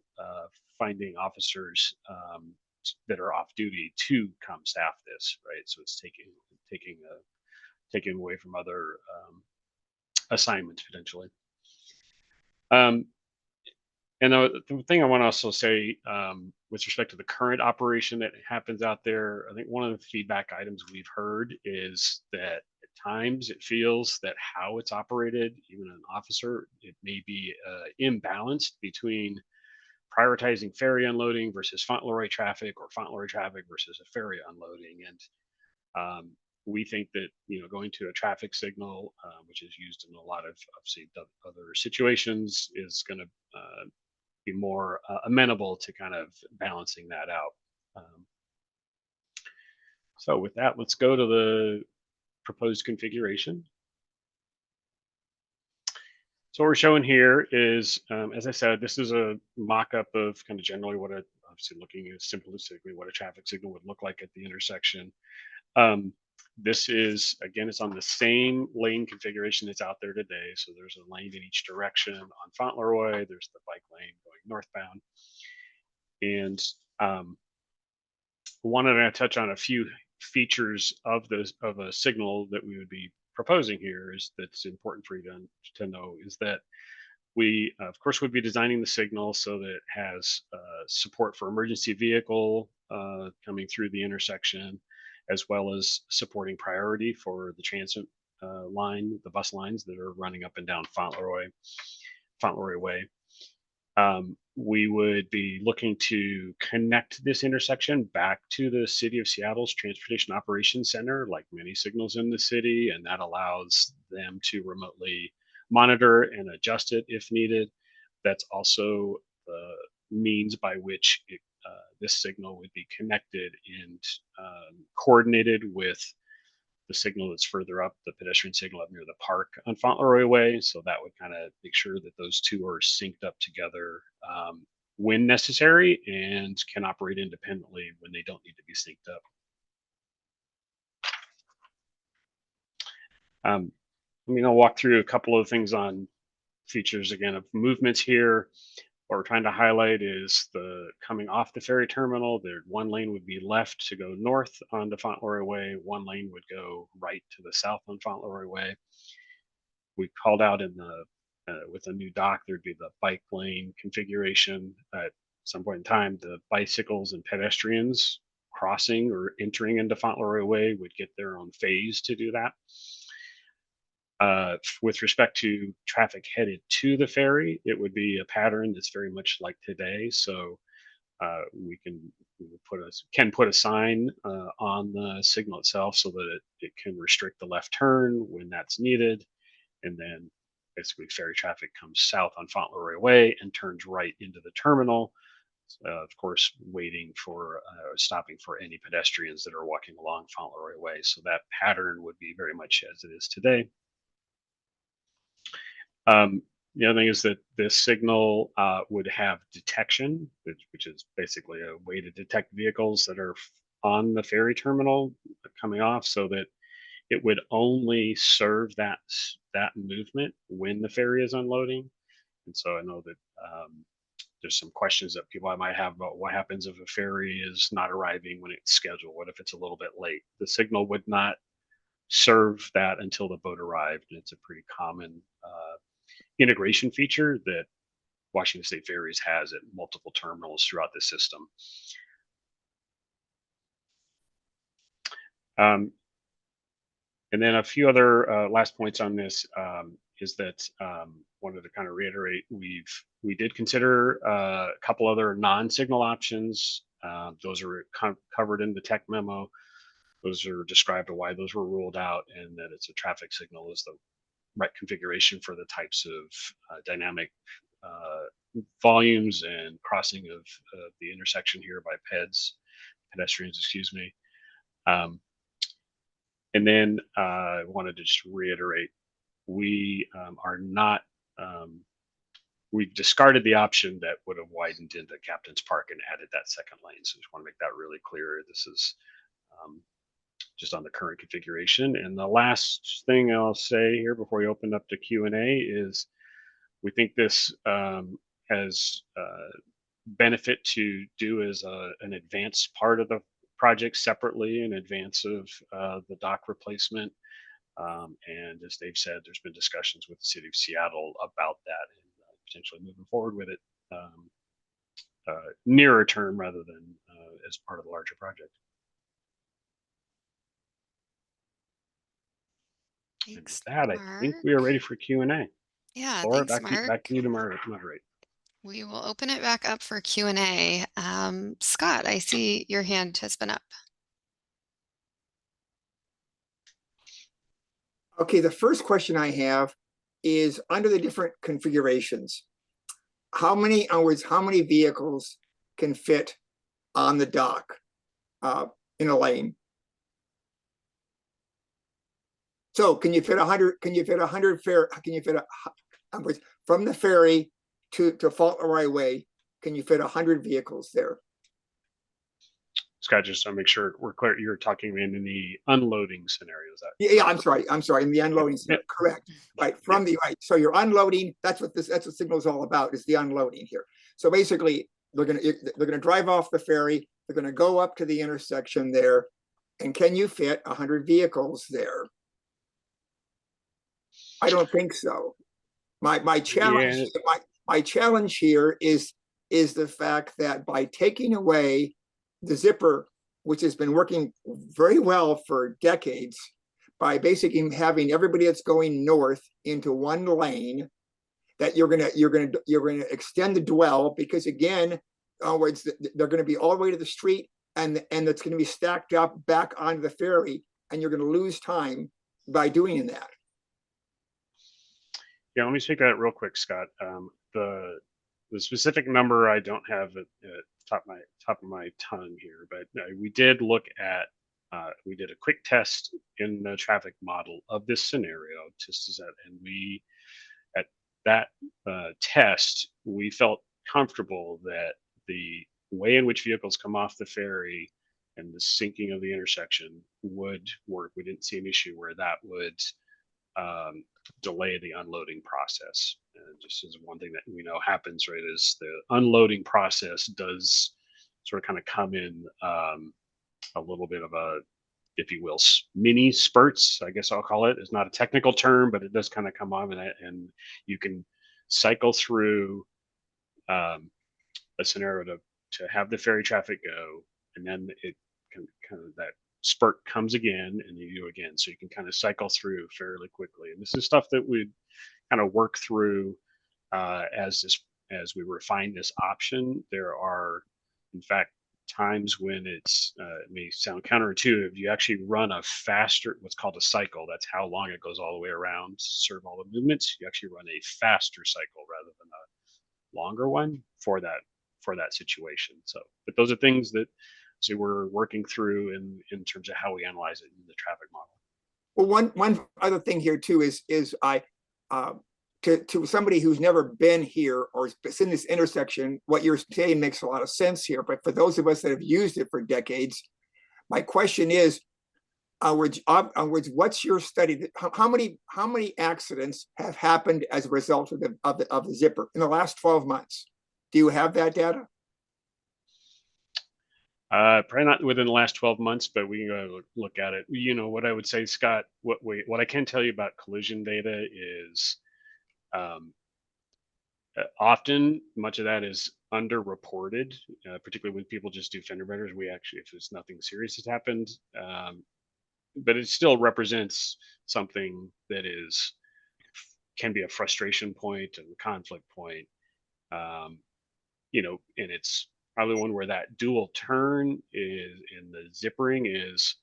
finding officers that are off duty to come staff this, right? So it's taking away from other assignments potentially. And the thing I want to also say with respect to the current operation that happens out there, I think one of the feedback items we've heard is that at times it feels that how it's operated, even an officer, it may be imbalanced between prioritizing ferry unloading versus Fauntleroy traffic or Fauntleroy traffic versus a ferry unloading. And we think that going to a traffic signal, which is used in a lot of obviously other situations, is going to be more amenable to kind of balancing that out. So with that, let's go to the proposed configuration. So what we're showing here is, as I said, this is a mock-up of kind of generally obviously looking at simplistically what a traffic signal would look like at the intersection. This is, again, it's on the same lane configuration that's out there today. So there's a lane in each direction on Fauntleroy. There's the bike lane going northbound. And wanted to touch on a few features of a signal that we would be proposing here that's important for you to know is that we, of course, would be designing the signal so that it has support for emergency vehicle coming through the intersection, as well as supporting priority for the transit line, the bus lines that are running up and down Fauntleroy Way. We would be looking to connect this intersection back to the City of Seattle's Transportation Operations Center, like many signals in the city, and that allows them to remotely monitor and adjust it if needed. That's also the means by which this signal would be connected and coordinated with the signal that's further up, the pedestrian signal up near the park on Fauntleroy Way. So that would kind of make sure that those two are synced up together when necessary and can operate independently when they don't need to be synced up. I'll walk through a couple of things on features again of movements here. What we're trying to highlight is the coming off the ferry terminal. One lane would be left to go north onto Fauntleroy Way. One lane would go right to the south on Fauntleroy Way. We called out in the with a new dock, there'd be the bike lane configuration. At some point in time, the bicycles and pedestrians crossing or entering into Fauntleroy Way would get their own phase to do that. With respect to traffic headed to the ferry, it would be a pattern that's very much like today. So we can put a sign on the signal itself so that it can restrict the left turn when that's needed. And then basically ferry traffic comes south on Fauntleroy Way and turns right into the terminal. of course, waiting for stopping for any pedestrians that are walking along Fauntleroy Way. So that pattern would be very much as it is today. The other thing is that this signal would have detection, which is basically a way to detect vehicles that are on the ferry terminal coming off, so that it would only serve that movement when the ferry is unloading. And so I know that there's some questions that people might have about what happens if a ferry is not arriving when it's scheduled. What if it's a little bit late? The signal would not serve that until the boat arrived, and it's a pretty common integration feature that Washington State Ferries has at multiple terminals throughout the system. And then a few other last points on this is that wanted to kind of reiterate, we did consider a couple other non-signal options. Those are covered in the tech memo. Those are described why those were ruled out, and that it's a traffic signal is the right configuration for the types of dynamic volumes and crossing of the intersection here by pedestrians, excuse me. And then I wanted to just reiterate, we are not, we've discarded the option that would have widened into Captain's Park and added that second lane. So just want to make that really clear. This is just on the current configuration. And the last thing I'll say here before we open up to Q&A is we think this has benefit to do as an advanced part of the project separately in advance of the dock replacement. And as Dave said, there's been discussions with the city of Seattle about that and potentially moving forward with it nearer term rather than as part of the larger project.
Thanks,
and with that, I think we are ready for Q&A.
Yeah,
Laura,
thanks,
back to you to moderate.
We will open it back up for Q&A. Scott, I see your hand has been up.
Okay, the first question I have is under the different configurations, how many vehicles can fit on the dock in a lane? So can you fit 100? Can you fit 100 from the ferry to Fauntleroy Way? Can you fit 100 vehicles there?
Scott, just to make sure we're clear, you're talking in the unloading scenario. Is that
yeah, I'm sorry, in the unloading scenario, correct. Right, from the right. So you're unloading, that's what signal is all about, is the unloading here. So basically they're gonna drive off the ferry, they're gonna go up to the intersection there, and can you fit 100 vehicles there? I don't think so. My challenge, my challenge here is the fact that by taking away the zipper, which has been working very well for decades, by basically having everybody that's going north into one lane, that you're gonna extend the dwell, because again, in other words, they're going to be all the way to the street, and it's going to be stacked up back onto the ferry, and you're going to lose time by doing that.
Yeah, let me take that real quick, Scott. The specific number I don't have at top of my tongue here, but we did look at we did a quick test in the traffic model of this scenario, just as that, and we at that test we felt comfortable that the way in which vehicles come off the ferry and the sinking of the intersection would work. We didn't see an issue where that would delay the unloading process. And just as one thing that we know happens, right, is the unloading process does sort of kind of come in a little bit of a, if you will, mini spurts, I guess I'll call it. It's not a technical term, but it does kind of come on, and you can cycle through a scenario to have the ferry traffic go, and then it can kind of, that spurt comes again and you do again, so you can kind of cycle through fairly quickly. And this is stuff that we kind of work through as we refine this option. There are in fact times when it may sound counterintuitive. You actually run a faster, what's called a cycle. That's how long it goes all the way around to serve all the movements. You actually run a faster cycle rather than a longer one for for that situation. So, but those are things that we're working through in terms of how we analyze it in the traffic model.
Well, one other thing here too is I to somebody who's never been here or seen this intersection, what you're saying makes a lot of sense here. But for those of us that have used it for decades, my question is, what's your study? How many accidents have happened as a result of the zipper in the last 12 months? Do you have that data?
Probably not within the last 12 months, but we can go look at it. You know, what I would say, Scott, what I can tell you about collision data is often much of that is underreported, particularly when people just do fender benders. We actually, if there's nothing serious has happened, but it still represents something that can be a frustration point and a conflict point. You know, and it's probably one where that dual turn is in the zippering is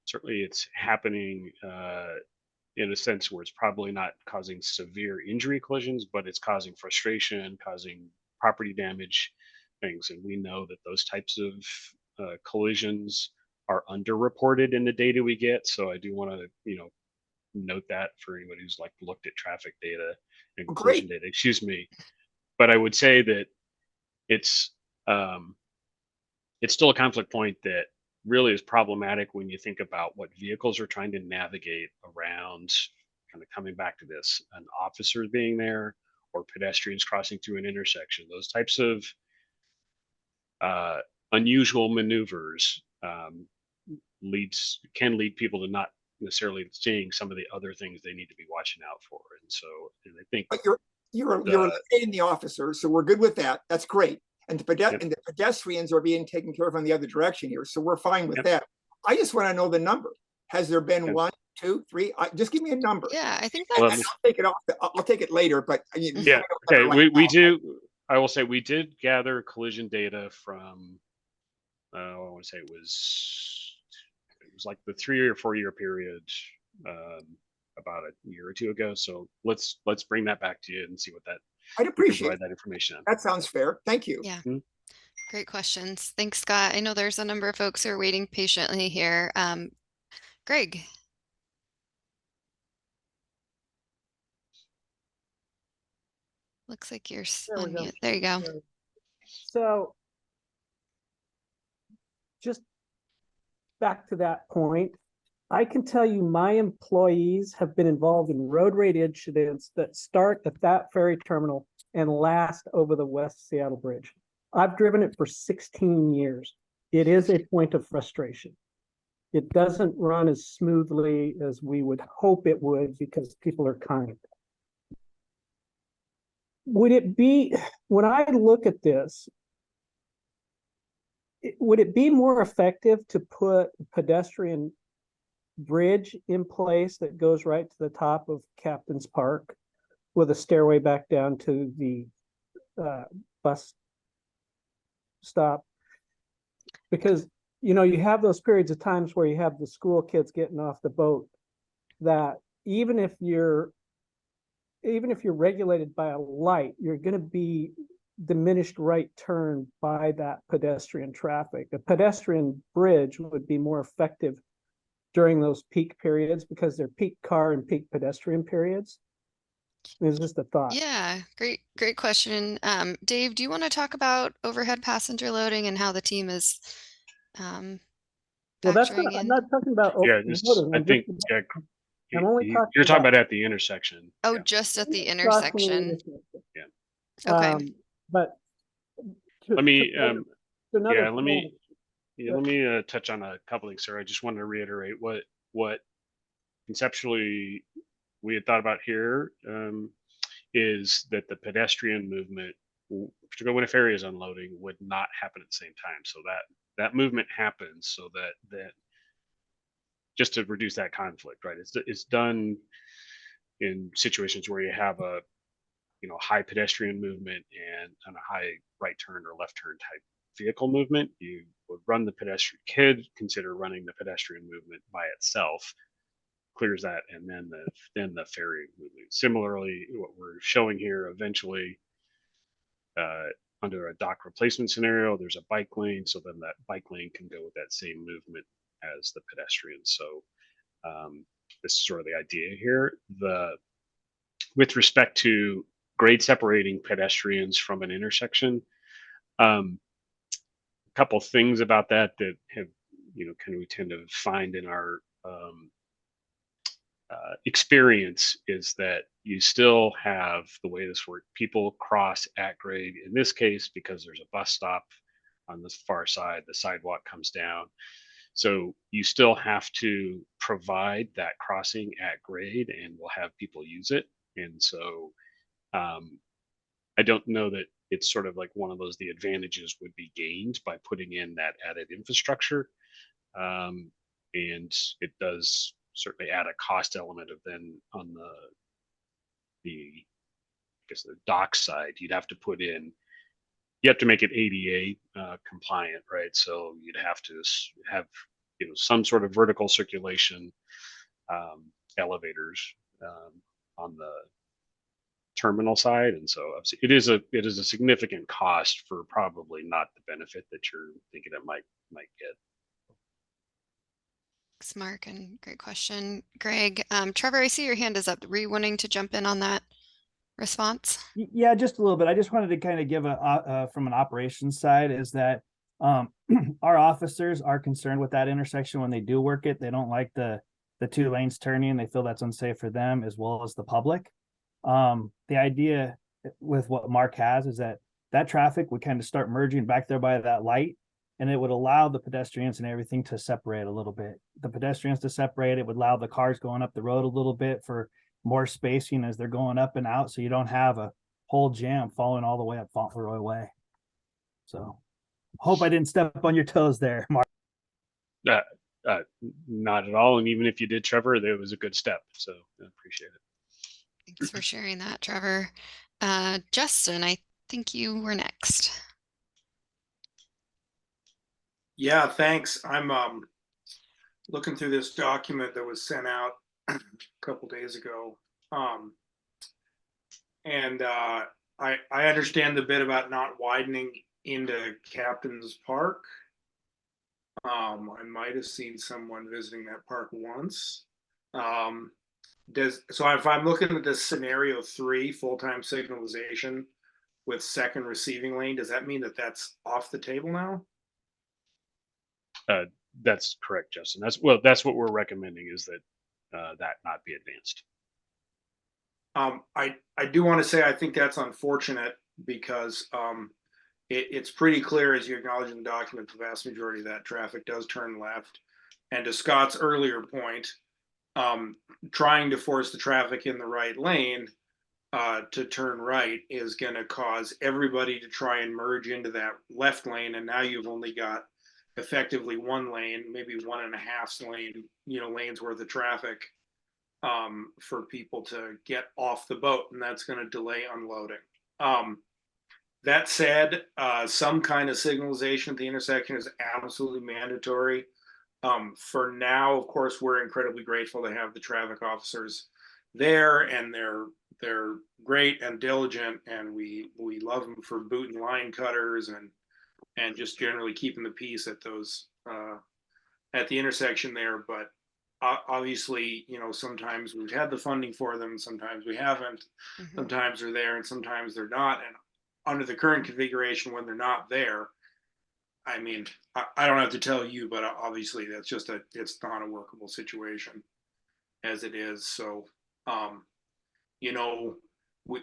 certainly it's happening in a sense where it's probably not causing severe injury collisions, but it's causing frustration, causing property damage things. And we know that those types of collisions are underreported in the data we get. So I do want to, you know, note that for anybody who's like looked at traffic data and collision data, excuse me. But I would say that it's still a conflict point that really is problematic when you think about what vehicles are trying to navigate around, kind of coming back to this, an officer being there or pedestrians crossing through an intersection. Those types of unusual maneuvers can lead people to not necessarily seeing some of the other things they need to be watching out for. And so, and I think,
but you're eliminating the officer, so we're good with that. That's great. And the pedestrians are being taken care of on the other direction here, so we're fine with that. I just want to know the number. Has there been 1, 2, 3? Just give me a number.
Yeah, I think
I'll take it off. I'll take it later. But
yeah, okay. We do. I will say we did gather collision data from. I want to say it was like the 3 or 4 year period, about a year or two ago. So let's bring that back to you and see what that.
I'd appreciate
provide that information on.
That sounds fair. Thank you.
Yeah. Great questions. Thanks, Scott. I know there's a number of folks who are waiting patiently here. Greg. Looks like you're on mute. There you go.
So just back to that point, I can tell you my employees have been involved in road rage incidents that start at that ferry terminal and last over the West Seattle Bridge. I've driven it for 16 years. It is a point of frustration. It doesn't run as smoothly as we would hope it would because people are kind. Would it be, when I look at this, would it be more effective to put pedestrian bridge in place that goes right to the top of Captain's Park with a stairway back down to the bus stop? Because, you know, you have those periods of times where you have the school kids getting off the boat that even if you're regulated by a light, you're going to be diminished right turn by that pedestrian traffic. A pedestrian bridge would be more effective during those peak periods because they're peak car and peak pedestrian periods. It's just a thought.
Yeah, great question. Dave, do you want to talk about overhead passenger loading and how the team is
well, that's not, I'm not talking about
I think you're talking about at the intersection.
Oh, just at the intersection.
Yeah.
Okay.
But
let me touch on a couple things, sir. I just wanted to reiterate what conceptually we had thought about here is that the pedestrian movement, particularly when a ferry is unloading, would not happen at the same time. So that movement happens so that just to reduce that conflict, right? It's done in situations where you have a high pedestrian movement and a high right turn or left turn type vehicle movement. You would run the pedestrian, consider running the pedestrian movement by itself, clears that, and then the ferry movement. Similarly, what we're showing here, eventually under a dock replacement scenario, there's a bike lane, so then that bike lane can go with that same movement as the pedestrian. So this is sort of the idea here. With respect to grade separating pedestrians from an intersection, a couple things about that have, kind of we tend to find in our experience is that you still have the way this works. People cross at grade. In this case, because there's a bus stop on the far side, the sidewalk comes down. So you still have to provide that crossing at grade, and we'll have people use it. And so I don't know that it's sort of like one of those, the advantages would be gained by putting in that added infrastructure. And it does certainly add a cost element of then on I guess the dock side, you'd have to put in, you have to make it ADA compliant, right? So you'd have to have, some sort of vertical circulation elevators on the terminal side. And so obviously it is a significant cost for probably not the benefit that you're thinking it might get.
Thanks, Mark, and great question, Greg. Trevor, I see your hand is up. Were you wanting to jump in on that response?
Yeah, just a little bit. I just wanted to kind of give from an operations side is that our officers are concerned with that intersection when they do work it. They don't like the 2 lanes turning. They feel that's unsafe for them as well as the public. The idea with what Mark has is that traffic would kind of start merging back there by that light, and it would allow the pedestrians and everything to separate a little bit. The pedestrians to separate, it would allow the cars going up the road a little bit for more spacing as they're going up and out, so you don't have a whole jam following all the way up Fauntleroy Way. So hope I didn't step on your toes there, Mark.
Not at all. And even if you did, Trevor, that was a good step. So I appreciate it.
Thanks for sharing that, Trevor. Justin, I think you were next.
Yeah, thanks. I'm looking through this document that was sent out a couple days ago. And I understand the bit about not widening into Captain's Park. I might have seen someone visiting that park once. So if I'm looking at this scenario 3, full-time signalization with second receiving lane, does that mean that that's off the table now?
That's correct, Justin. That's what we're recommending, is that that not be advanced.
I do want to say I think that's unfortunate because it's pretty clear, as you acknowledge in the document, the vast majority of that traffic does turn left. And to Scott's earlier point, trying to force the traffic in the right lane to turn right is going to cause everybody to try and merge into that left lane. And now you've only got effectively 1 lane, maybe 1.5 lane, lanes worth of traffic for people to get off the boat, and that's going to delay unloading. That said, some kind of signalization at the intersection is absolutely mandatory. For now, of course, we're incredibly grateful to have the traffic officers there, and they're great and diligent, and we love them for boot and line cutters and just generally keeping the peace at those at the intersection there. But obviously, sometimes we've had the funding for them, sometimes we haven't. Mm-hmm. Sometimes they're there and sometimes they're not. And under the current configuration, when they're not there, I mean, I don't have to tell you, but obviously that's just it's not a workable situation as it is. So,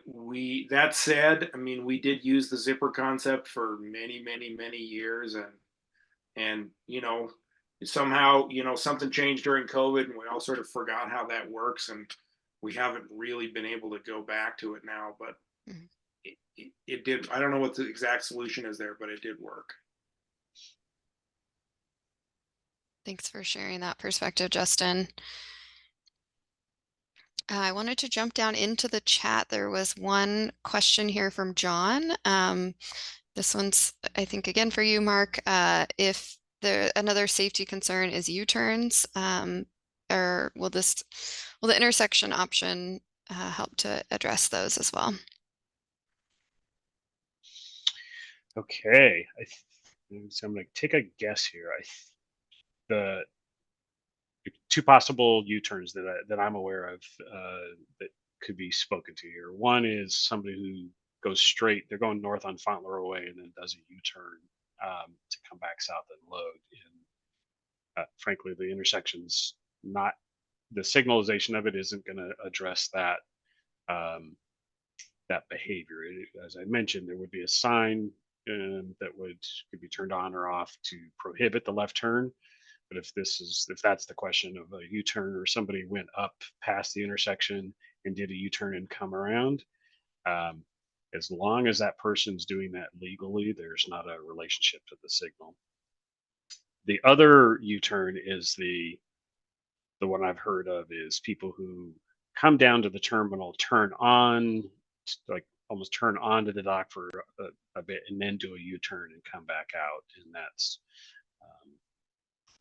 we that said, I mean, we did use the zipper concept for many, many, many years, and somehow, something changed during COVID, and we all sort of forgot how that works, and we haven't really been able to go back to it now. But mm-hmm. it did. I don't know what the exact solution is there, but it did work.
Thanks for sharing that perspective, Justin. I wanted to jump down into the chat. There was one question here from John. This one's, I think, again for you, Mark. If another safety concern is U-turns, or will the intersection option help to address those as well?
Okay, so I'm going to take a guess here. The two possible U-turns that I'm aware of that could be spoken to here. One is somebody who goes straight; they're going north on Fauntleroy Way and then does a U-turn to come back south and load. And frankly, the intersection's not, the signalization of it isn't going to address that that behavior. As I mentioned, there would be a sign that could be turned on or off to prohibit the left turn. But if that's the question of a U-turn, or somebody went up past the intersection and did a U-turn and come around, as long as that person's doing that legally, there's not a relationship to the signal. The other U-turn is the one I've heard of is people who come down to the terminal, turn on, like almost turn onto the dock for a bit, and then do a U-turn and come back out. And that's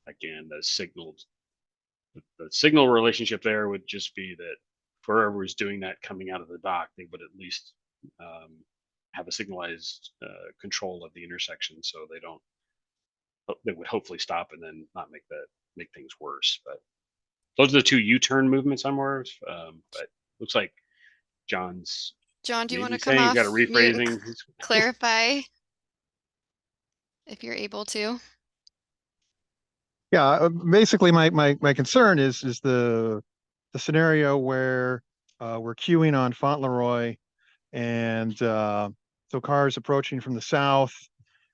again, the signal relationship there would just be that whoever is doing that coming out of the dock, they would at least have a signalized control of the intersection, so they would hopefully stop and then not make things worse. But those are the two U-turn movements I'm aware of. But looks like
John, do you want to come
saying
off
got a
mute
rephrasing.
and clarify if you're able to?
Yeah, basically my concern is the scenario where we're queuing on Fauntleroy, and so cars approaching from the south,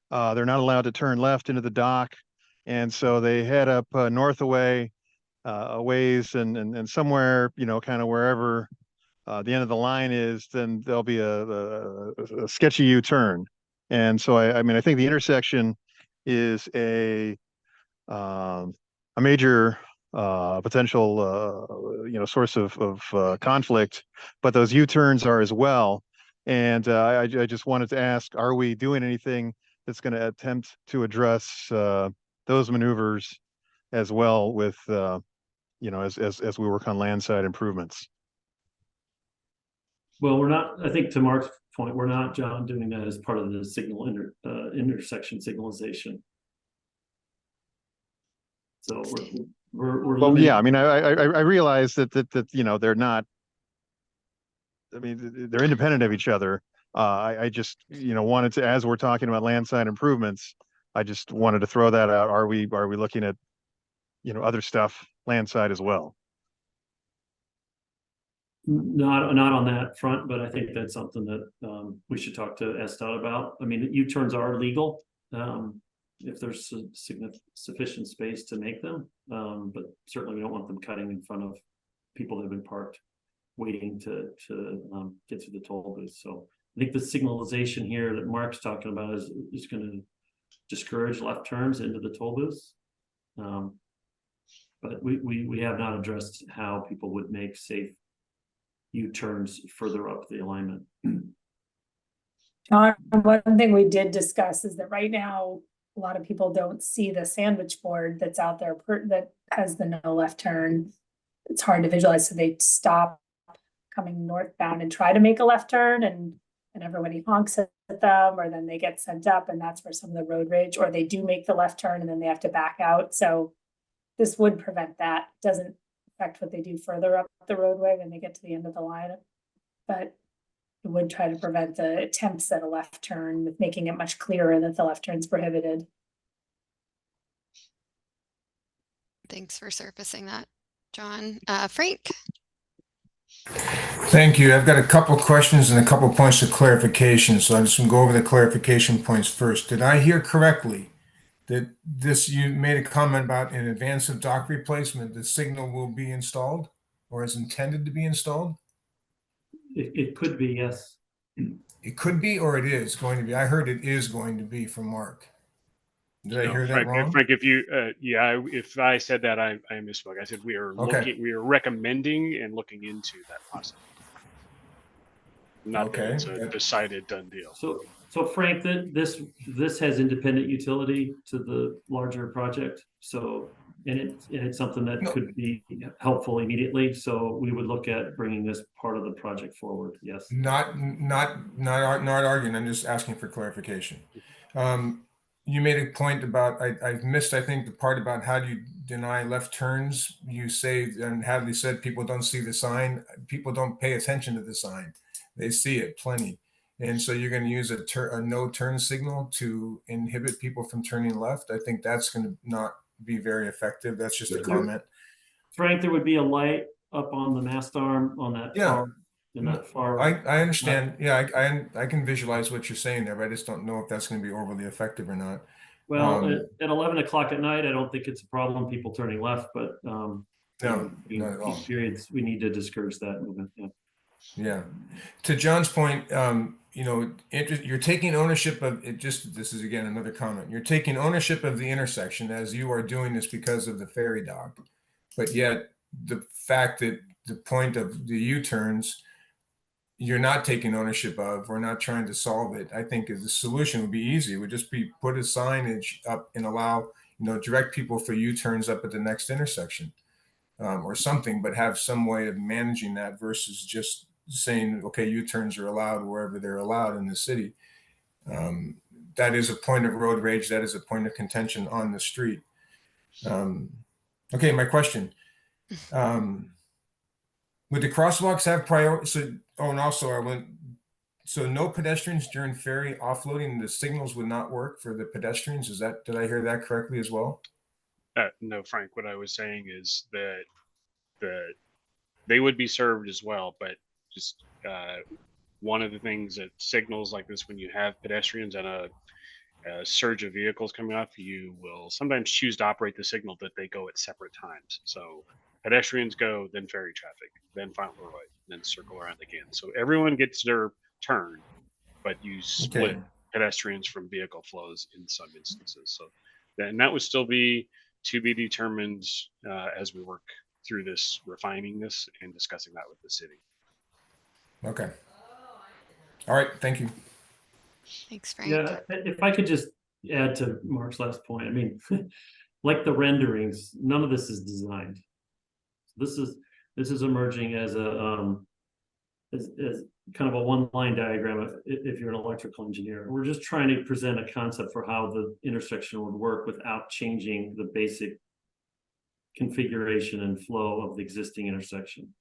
they're not allowed to turn left into the dock, and so they head up north away a ways, and somewhere, kind of wherever the end of the line is, then there'll be a sketchy U-turn. And so I mean, I think the intersection is a major potential source of conflict, but those U-turns are as well. And I just wanted to ask, are we doing anything that's going to attempt to address those maneuvers as well with as we work on landside improvements?
Well, we're not, I think to Mark's point, we're not, John, doing that as part of the signal intersection signalization. So we're
well,
limiting.
yeah, I mean, I realize that they're not, I mean, they're independent of each other. I just, wanted to, as we're talking about landside improvements, I just wanted to throw that out. Are we looking at, other stuff landside as well?
Not on that front, but I think that's something that we should talk to SDOT about. I mean, U-turns are legal if there's sufficient space to make them, but certainly we don't want them cutting in front of people that have been parked waiting to get through the toll booth. So I think the signalization here that Mark's talking about is going to discourage left turns into the toll booths. But we have not addressed how people would make safe U-turns further up the alignment.
John, one thing we did discuss is that right now, a lot of people don't see the sandwich board that's out there that has the no left turn. It's hard to visualize, so they stop coming northbound and try to make a left turn, and everybody honks at them, or then they get sent up, and that's where some of the road rage, or they do make the left turn and then they have to back out. So this would prevent that. Doesn't affect what they do further up the roadway when they get to the end of the line, but it would try to prevent the attempts at a left turn, with making it much clearer that the left turn is prohibited.
Thanks for surfacing that, John. Frank.
Thank you. I've got a couple questions and a couple points of clarification. So I'm just going to go over the clarification points first. Did I hear correctly that you made a comment about in advance of dock replacement, the signal will be installed or is intended to be installed?
It could be, yes.
It could be, or it is going to be. I heard it is going to be from Mark. Did I hear that wrong?
Frank, if you, if I said that, I misspoke. I said we are we are recommending and looking into that possibility. Not that it's a decided done deal.
So Frank, this has independent utility to the larger project. So it's something that
No.
could be helpful immediately. So we would look at bringing this part of the project forward. Yes.
Not arguing. I'm just asking for clarification. You made a point about I missed, I think, the part about how do you deny left turns. You say, and Hadley said, people don't see the sign. People don't pay attention to the sign. They see it plenty. And so you're going to use a no turn signal to inhibit people from turning left. I think that's going to not be very effective. That's just a comment.
Frank, there would be a light up on the mast arm on that far, in that far.
I understand. Yeah, I can visualize what you're saying there, but I just don't know if that's going to be overly effective or not.
Well, at 11 o'clock at night, I don't think it's a problem, people turning left, but
no, not at all.
Periods, we need to discourage that movement. Yeah.
Yeah. To John's point, you know, you're taking ownership of it. Just, this is again another comment. You're taking ownership of the intersection as you are doing this because of the ferry dock, but yet the fact that the point of the U-turns you're not taking ownership of, or not trying to solve it, I think the solution would be easy. It would just be put a signage up and allow, you know, direct people for U-turns up at the next intersection, or something, but have some way of managing that versus just saying, okay, U-turns are allowed wherever they're allowed in the city. That is a point of road rage. That is a point of contention on the street. Okay, my question. Would the crosswalks have priority? So, oh, and also so no pedestrians during ferry offloading, the signals would not work for the pedestrians. Did I hear that correctly as well?
No, Frank, what I was saying is that they would be served as well, but just one of the things that signals like this, when you have pedestrians and a surge of vehicles coming up, you will sometimes choose to operate the signal that they go at separate times. So pedestrians go, then ferry traffic, then Fauntleroy, then circle around again. So everyone gets their turn, but you split pedestrians from vehicle flows in some instances. So and that would still be to be determined as we work through this, refining this and discussing that with the city.
Okay. All right. Thank you.
Thanks, Frank.
Yeah, if I could just add to Mark's last point, I mean, like the renderings, none of this is designed. This is emerging as a as kind of a one-line diagram if you're an electrical engineer. We're just trying to present a concept for how the intersection would work without changing the basic configuration and flow of the existing intersection.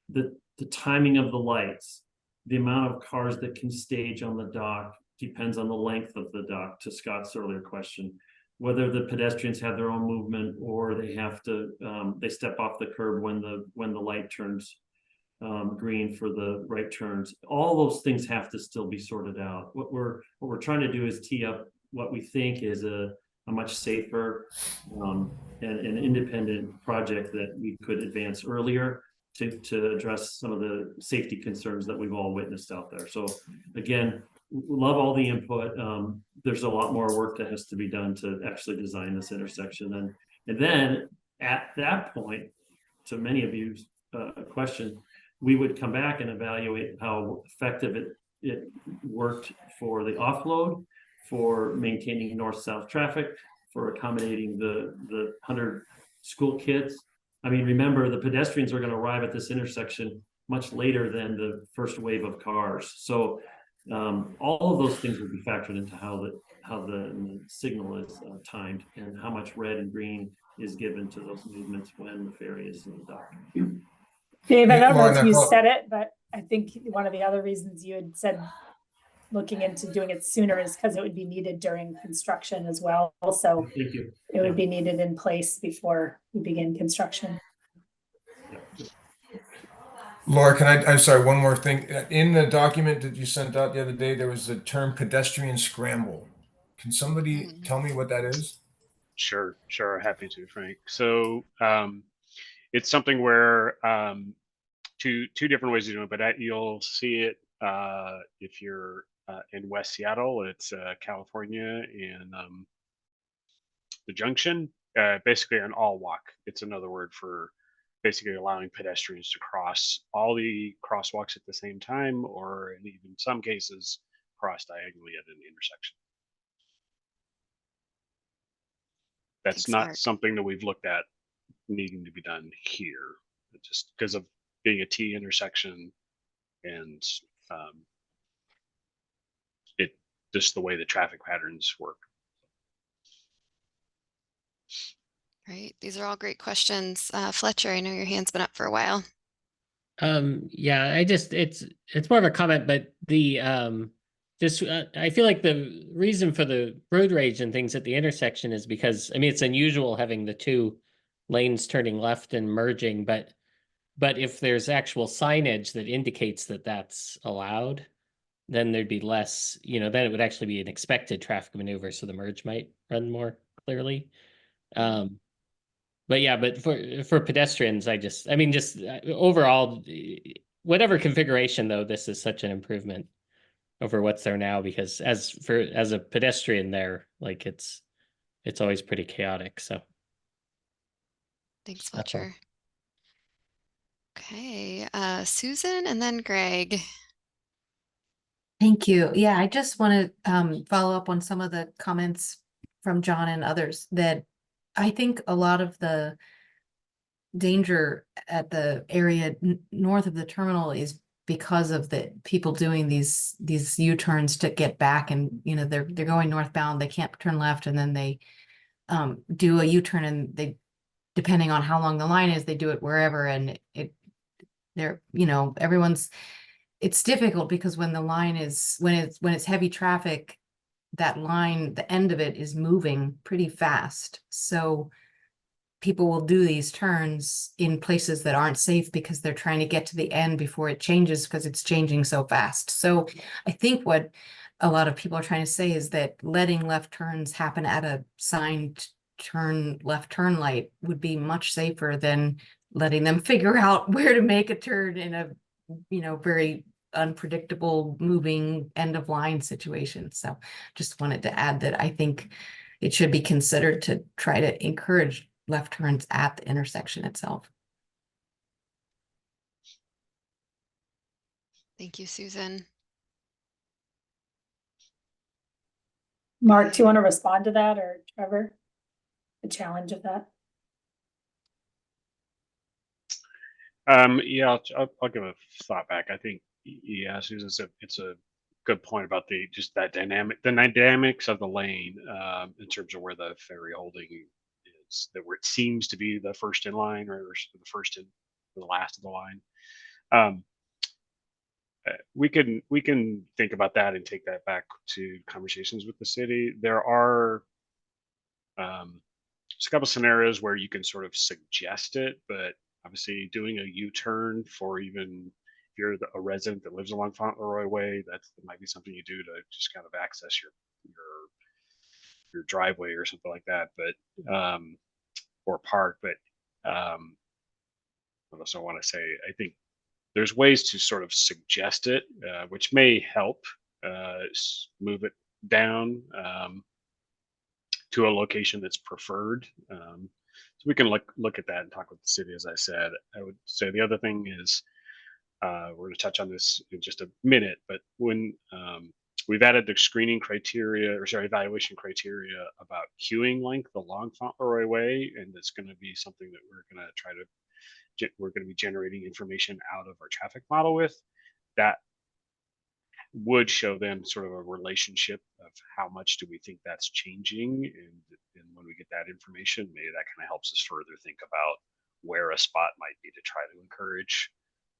The timing of the lights, the amount of cars that can stage on the dock depends on the length of the dock, to Scott's earlier question. Whether the pedestrians have their own movement or they have to, they step off the curb when the light turns green for the right turns. All those things have to still be sorted out. What we're trying to do is tee up what we think is a much safer and independent project that we could advance earlier to address some of the safety concerns that we've all witnessed out there. So again, love all the input. There's a lot more work that has to be done to actually design this intersection. And then at that point, to many of you's question, we would come back and evaluate how effective it worked for the offload, for maintaining north-south traffic, for accommodating the 100 school kids. I mean, remember, the pedestrians are going to arrive at this intersection much later than the first wave of cars. So all of those things would be factored into how the signal is timed and how much red and green is given to those movements when the ferry is in the dock.
Dave, I don't know if you said it, but I think one of the other reasons you had said looking into doing it sooner is because it would be needed during construction as well. Also, it would be needed in place before we begin construction.
Laura, I'm sorry, one more thing. In the document that you sent out the other day, there was the term pedestrian scramble. Can somebody tell me what that is?
Sure, happy to, Frank. So it's something where two different ways of doing it, but you'll see it if you're in West Seattle. It's California and the Junction, basically an all walk. It's another word for basically allowing pedestrians to cross all the crosswalks at the same time, or in even some cases, cross diagonally at an intersection. That's
Thanks,
not
Mark.
something that we've looked at needing to be done here, just because of being a T intersection and it just the way the traffic patterns work.
Right. These are all great questions. Fletcher, I know your hand's been up for a while.
Yeah, it's more of a comment, but the just I feel like the reason for the road rage and things at the intersection is because, I mean, it's unusual having the two lanes turning left and merging, but if there's actual signage that indicates that that's allowed, then there'd be less, then it would actually be an expected traffic maneuver, so the merge might run more clearly. But yeah, but for pedestrians, I mean, just overall, whatever configuration though, this is such an improvement over what's there now, because as a pedestrian there, like it's always pretty chaotic. So
Thanks, Fletcher. Okay, Susan and then Greg.
Thank you. Yeah, I just want to follow up on some of the comments from John and others, that I think a lot of the danger at the area north of the terminal is because of the people doing these U-turns to get back, and they're going northbound, they can't turn left, and then they do a U-turn, and they, depending on how long the line is, they do it wherever, and it's difficult because when the line is, when it's heavy traffic, that line, the end of it is moving pretty fast. So people will do these turns in places that aren't safe because they're trying to get to the end before it changes, because it's changing so fast. So I think what a lot of people are trying to say is that letting left turns happen at a signed left turn light would be much safer than letting them figure out where to make a turn in a very unpredictable moving end of line situation. So just wanted to add that I think it should be considered to try to encourage left turns at the intersection itself.
Thank you, Susan.
Mark, do you want to respond to that, or Trevor? The challenge of that?
Yeah, I'll give a thought back. I think, yeah, Susan, it's a good point about the dynamics of the lane, in terms of where the ferry holding is, that where it seems to be the first in line, or the first in the last of the line. We can think about that and take that back to conversations with the city. There are just a couple scenarios where you can sort of suggest it, but obviously doing a U-turn for, even if you're a resident that lives along Fauntleroy Way, that might be something you do to just kind of access your driveway or something like that, but or park. But what else I want to say, I think there's ways to sort of suggest it, which may help move it down to a location that's preferred. So we can look at that and talk with the city. As I said, I would say the other thing is, we're going to touch on this in just a minute, but when we've added the evaluation criteria about queuing length along Fauntleroy Way, and it's going to be something that we're going to be generating information out of our traffic model with. That would show them sort of a relationship of how much do we think that's changing, and when we get that information, maybe that kind of helps us further think about where a spot might be to try to encourage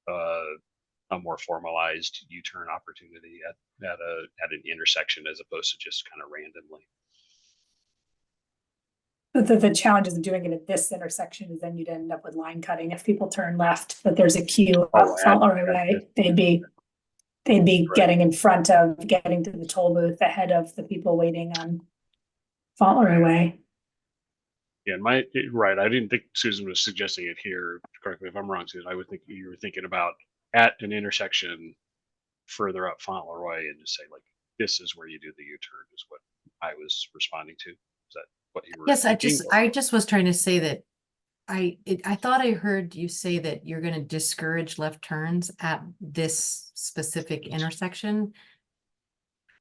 a more formalized U-turn opportunity at an intersection, as opposed to just kind of randomly.
But the challenges of doing it at this intersection is then you'd end up with line cutting if people turn left, but there's a queue up Fauntleroy Way. They'd be getting in front of, getting to the toll booth ahead of the people waiting on Fauntleroy Way.
Yeah, right. I didn't think Susan was suggesting it here. Correct me if I'm wrong, Susan. I would think you were thinking about at an intersection further up Fauntleroy, and just say, like, this is where you do the U-turn, is what I was responding to. Is that what you were
Yes,
thinking?
I just was trying to say that I thought I heard you say that you're going to discourage left turns at this specific intersection.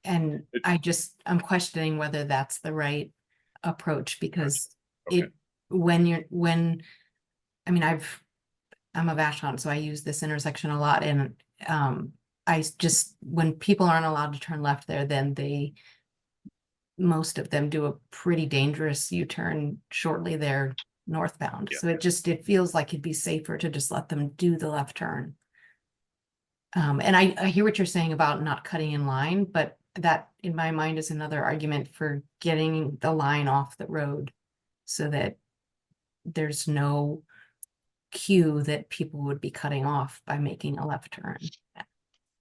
And I'm questioning whether that's the right approach, because it, when, I mean, I'm a Vashon, so I use this intersection a lot, and I just, when people aren't allowed to turn left there, then most of them do a pretty dangerous U-turn shortly there northbound. So it feels like it'd be safer to just let them do the left turn. And I hear what you're saying about not cutting in line, but that in my mind is another argument for getting the line off the road so that there's no cue that people would be cutting off by making a left turn.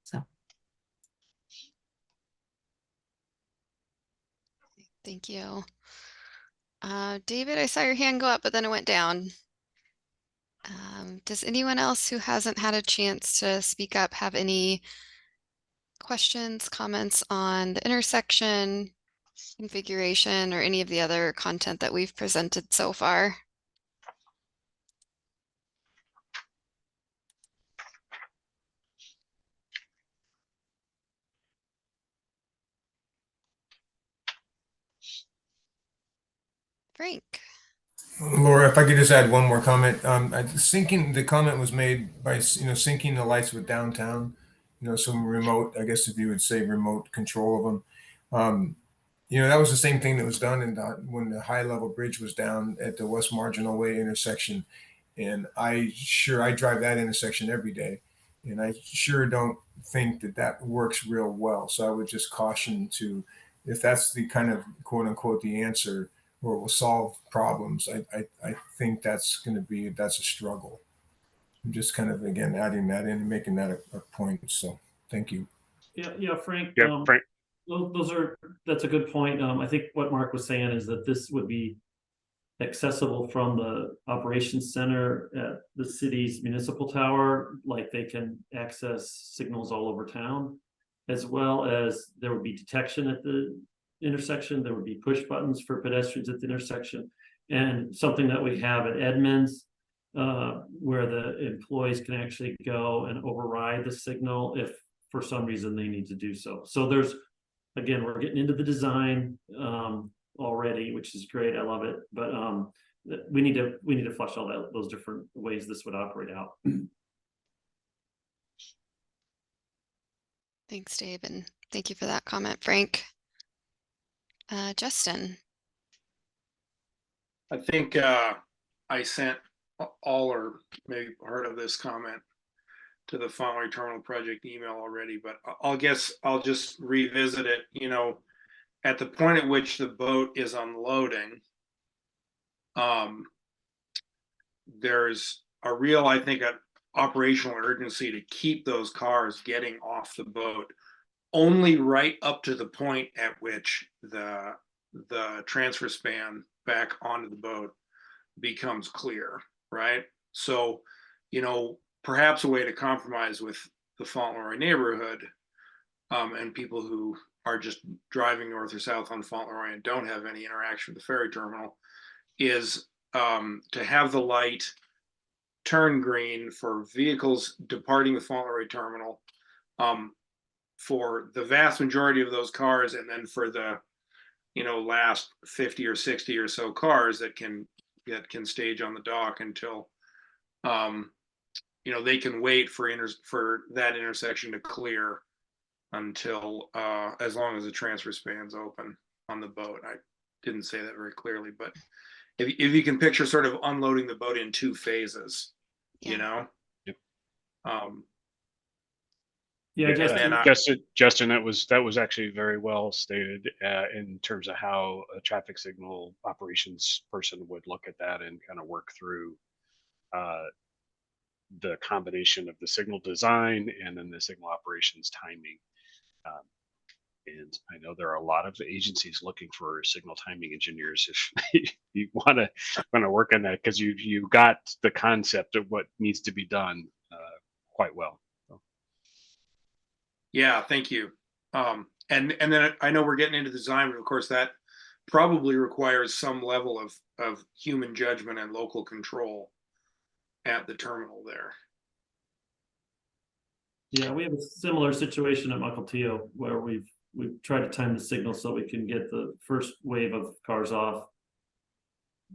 So.
Thank you. David, I saw your hand go up, but then it went down. Does anyone else who hasn't had a chance to speak up have any questions, comments on the intersection configuration or any of the other content that we've presented so far? Frank.
Laura, if I could just add one more comment. The comment was made by, syncing the lights with downtown, some remote, I guess if you would say remote control of them. That was the same thing that was done when the high level bridge was down at the West Marginal Way intersection. And I drive that intersection every day. And I sure don't think that works real well. So I would just caution if that's the kind of quote unquote the answer, or will solve problems, I think that's a struggle. I'm just kind of, again, adding that in and making that a point. So thank you.
Yeah, Frank.
Yeah, Frank.
That's a good point. I think what Mark was saying is that this would be accessible from the operations center at the city's municipal tower, like they can access signals all over town, as well as there would be detection at the intersection. There would be push buttons for pedestrians at the intersection, and something that we have at Edmonds, where the employees can actually go and override the signal if for some reason they need to do so. So again, we're getting into the design already, which is great. I love it, but we need to flesh all those different ways this would operate out.
Thanks, Dave, and thank you for that comment, Frank. Justin.
I think I sent all or maybe part of this comment to the Fauntleroy Terminal Project email already, but I'll just revisit it. At the point at which the boat is unloading, there's a real, I think, an operational urgency to keep those cars getting off the boat only right up to the point at which the transfer span back onto the boat becomes clear, right? So, perhaps a way to compromise with the Fauntleroy neighborhood and people who are just driving north or south on Fauntleroy and don't have any interaction with the ferry terminal is to have the light turn green for vehicles departing the Fauntleroy terminal for the vast majority of those cars, and then for the last 50 or 60 or so cars that can stage on the dock until they can wait for that intersection to clear until as long as the transfer span's open on the boat. I didn't say that very clearly, but if you can picture sort of unloading the boat in two phases,
Yep.
Yeah,
Justin, that was actually very well stated in terms of how a traffic signal operations person would look at that and kind of work through the combination of the signal design and then the signal operations timing. And I know there are a lot of agencies looking for signal timing engineers if you want to work on that, because you got the concept of what needs to be done quite well. So.
Yeah, thank you. And then I know we're getting into design, but of course that probably requires some level of human judgment and local control at the terminal there.
Yeah, we have a similar situation at Mukilteo where we've tried to time the signal so we can get the first wave of cars off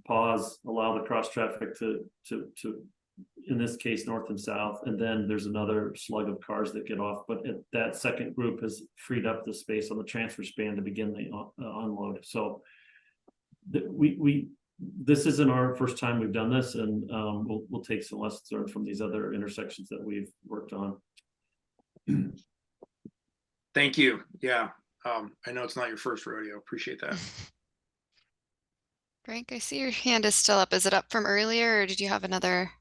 pause, allow the cross traffic to in this case, north and south, and then there's another slug of cars that get off. But that second group has freed up the space on the transfer span to begin the unload. So this isn't our first time we've done this, and we'll take some lessons learned from these other intersections that we've worked on.
Thank you. Yeah, I know it's not your first rodeo. Appreciate that.
Frank, I see your hand is still up. Is it up from earlier, or did you have another?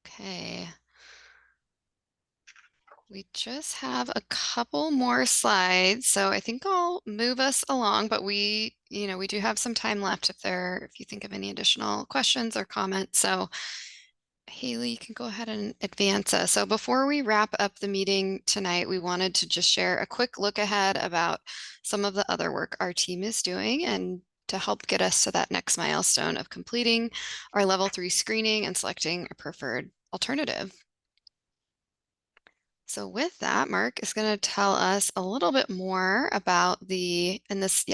Okay. We just have a couple more slides, so I think I'll move us along, but we do have some time left if you think of any additional questions or comments. So Haley, you can go ahead and advance us. So before we wrap up the meeting tonight, we wanted to just share a quick look ahead about some of the other work our team is doing and to help get us to that next milestone of completing our level 3 screening and selecting a preferred alternative. So with that, Mark is going to tell us a little bit more about this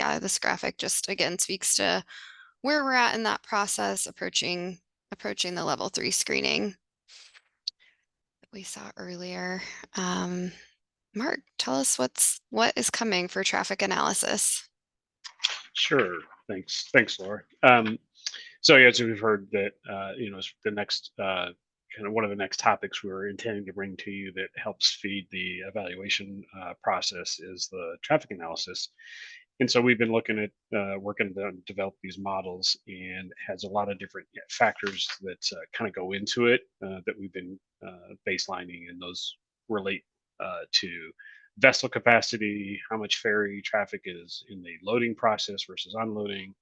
graphic just again speaks to where we're at in that process approaching the level 3 screening that we saw earlier. Mark, tell us what is coming for traffic analysis.
Sure. Thanks, Laura. So as we've heard that, the next kind of one of the next topics we're intending to bring to you that helps feed the evaluation process is the traffic analysis. And so we've been looking at working to develop these models, and has a lot of different factors that kind of go into it that we've been baselining, and those relate to vessel capacity, how much ferry traffic is in the loading process versus unloading,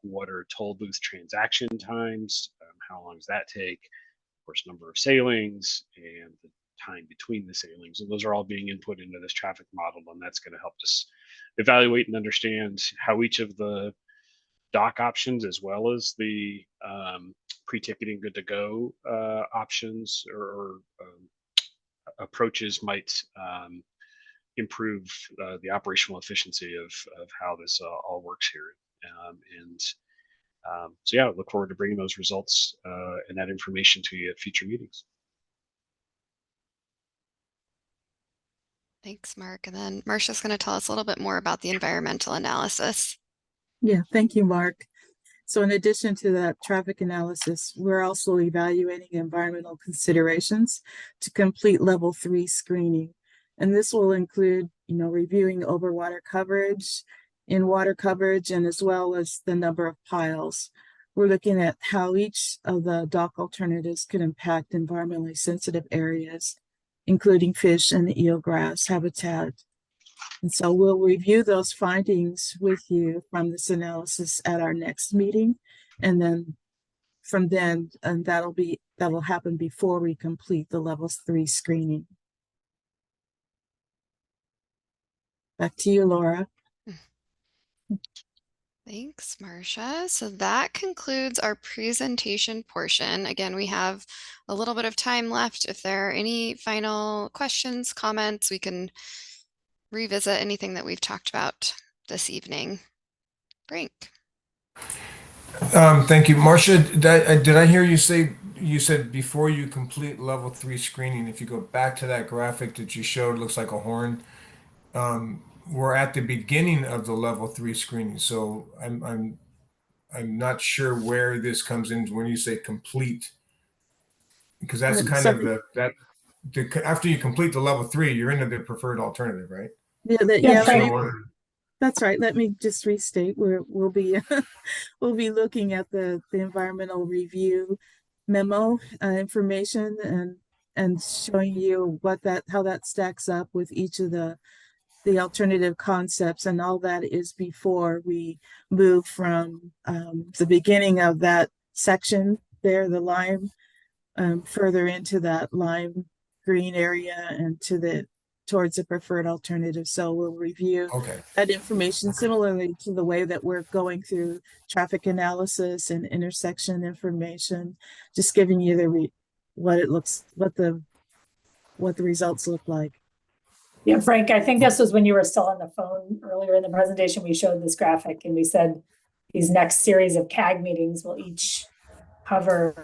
what are toll booth transaction times, how long does that take, of course, number of sailings, and the time between the sailings. And those are all being input into this traffic model, and that's going to help us evaluate and understand how each of the dock options, as well as the pre-ticketing good to go options or approaches, might improve the operational efficiency of how this all works here. So yeah, I look forward to bringing those results and that information to you at future meetings.
Thanks, Mark. And then Marcia's going to tell us a little bit more about the environmental analysis.
Yeah, thank you, Mark. So in addition to that traffic analysis, we're also evaluating environmental considerations to complete level 3 screening. And this will include, reviewing overwater coverage, in-water coverage, and as well as the number of piles. We're looking at how each of the dock alternatives could impact environmentally sensitive areas, including fish and eelgrass habitat. And so we'll review those findings with you from this analysis at our next meeting. And then and that'll happen before we complete the level 3 screening. Back to you, Laura.
Thanks, Marcia. So that concludes our presentation portion. Again, we have a little bit of time left. If there are any final questions, comments, we can revisit anything that we've talked about this evening. Frank.
Thank you. Marcia, did I hear you say, you said before you complete level 3 screening, if you go back to that graphic that you showed, looks like a horn. We're at the beginning of the level 3 screening. So I'm not sure where this comes in when you say complete, because that's kind of after you complete the level 3, you're into the preferred alternative, right?
That's right. Let me just restate. We'll be we'll be looking at the environmental review memo information and showing you how that stacks up with each of the alternative concepts, and all that is before we move from the beginning of that section there, the lime, further into that lime green area and towards the preferred alternative. So we'll review that information similarly to the way that we're going through traffic analysis and intersection information, just giving you what the results look like.
Yeah, Frank, I think this was when you were still on the phone earlier in the presentation. We showed this graphic and we said these next series of CAG meetings will each cover,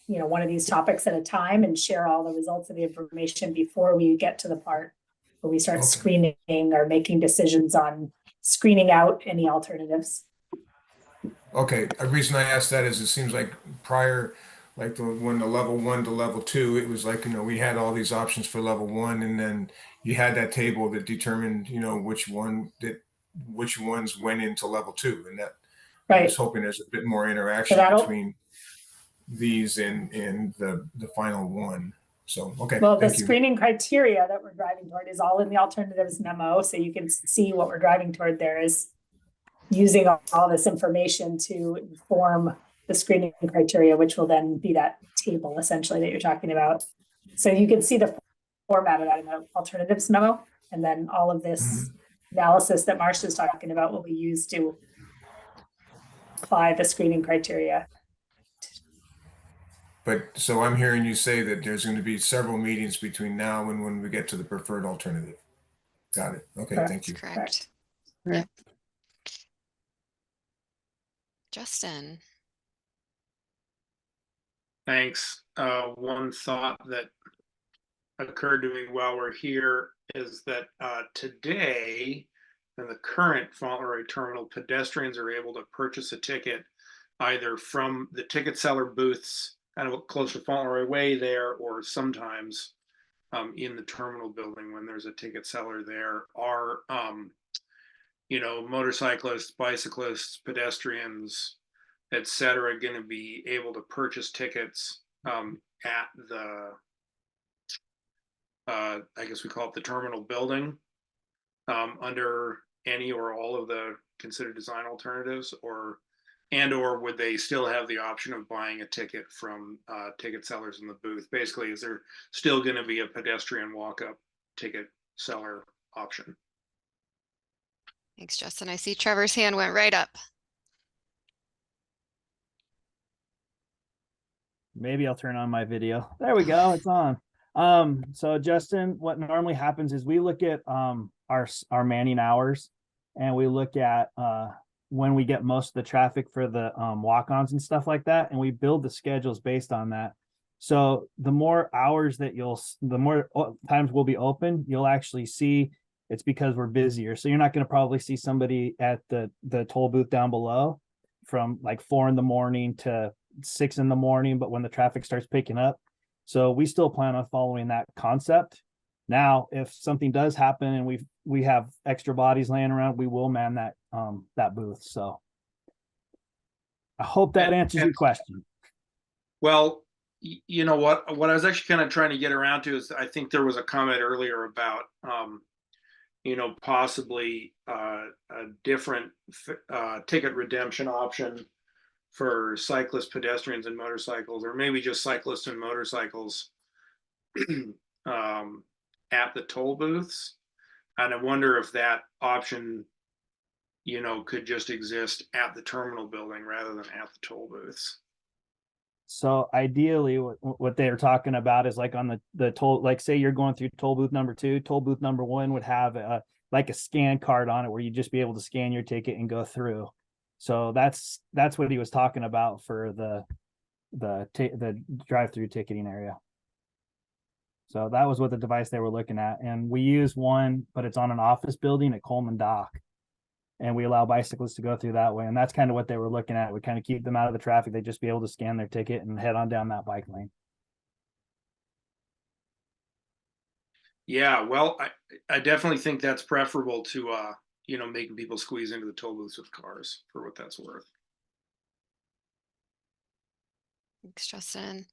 one of these topics at a time and share all the results of the information before we get to the part where we start screening or making decisions on screening out any alternatives.
Okay, a reason I asked that is it seems like prior, like when the level 1 to level 2, it was like, we had all these options for level 1, and then you had that table that determined, which ones went into level 2, and that I was hoping there's a bit more interaction between these and the final one. So, okay.
Well, the
thank you.
screening criteria that we're driving toward is all in the alternatives memo. So you can see what we're driving toward there is using all this information to inform the screening criteria, which will then be that table essentially that you're talking about. So you can see the format of that in the alternatives memo. And then all of this analysis that Marcia is talking about will be used to apply the screening criteria.
But so I'm hearing you say that there's going to be several meetings between now and when we get to the preferred alternative. Got it. Okay, thank you.
Correct. Yep. Justin.
Thanks. One thought that occurred to me while we're here is that today, in the current Fauntleroy terminal, pedestrians are able to purchase a ticket either from the ticket seller booths kind of close to Fauntleroy Way there, or sometimes in the terminal building when there's a ticket seller there. Are motorcyclists, bicyclists, pedestrians, etc., going to be able to purchase tickets at the I guess we call it the terminal building under any or all of the considered design alternatives, or would they still have the option of buying a ticket from ticket sellers in the booth? Basically, is there still going to be a pedestrian walk-up ticket seller option?
Thanks, Justin. I see Trevor's hand went right up.
Maybe I'll turn on my video. There we go. It's on. So Justin, what normally happens is we look at our manning hours, and we look at when we get most of the traffic for the walk-ons and stuff like that, and we build the schedules based on that. So the more hours that the more times we'll be open, you'll actually see it's because we're busier. So you're not going to probably see somebody at the toll booth down below from like 4 in the morning to 6 in the morning, but when the traffic starts picking up. So we still plan on following that concept. Now, if something does happen and we have extra bodies laying around, we will man that booth. So I hope that answers your question.
Well, you know what I was actually kind of trying to get around to is I think there was a comment earlier about possibly a different ticket redemption option for cyclists, pedestrians, and motorcycles, or maybe just cyclists and motorcycles at the toll booths. And I wonder if that option, could just exist at the terminal building rather than at the toll booths.
So ideally what they're talking about is like on the toll, like say you're going through toll booth number 2, toll booth number 1 would have like a scan card on it where you just be able to scan your ticket and go through. So that's what he was talking about for the drive-through ticketing area. So that was what the device they were looking at. And we use one, but it's on an office building at Coleman Dock. And we allow bicyclists to go through that way. And that's kind of what they were looking at. We kind of keep them out of the traffic. They'd just be able to scan their ticket and head on down that bike lane.
Yeah, well, I definitely think that's preferable to making people squeeze into the toll booths with cars, for what that's worth.
Thanks, Justin.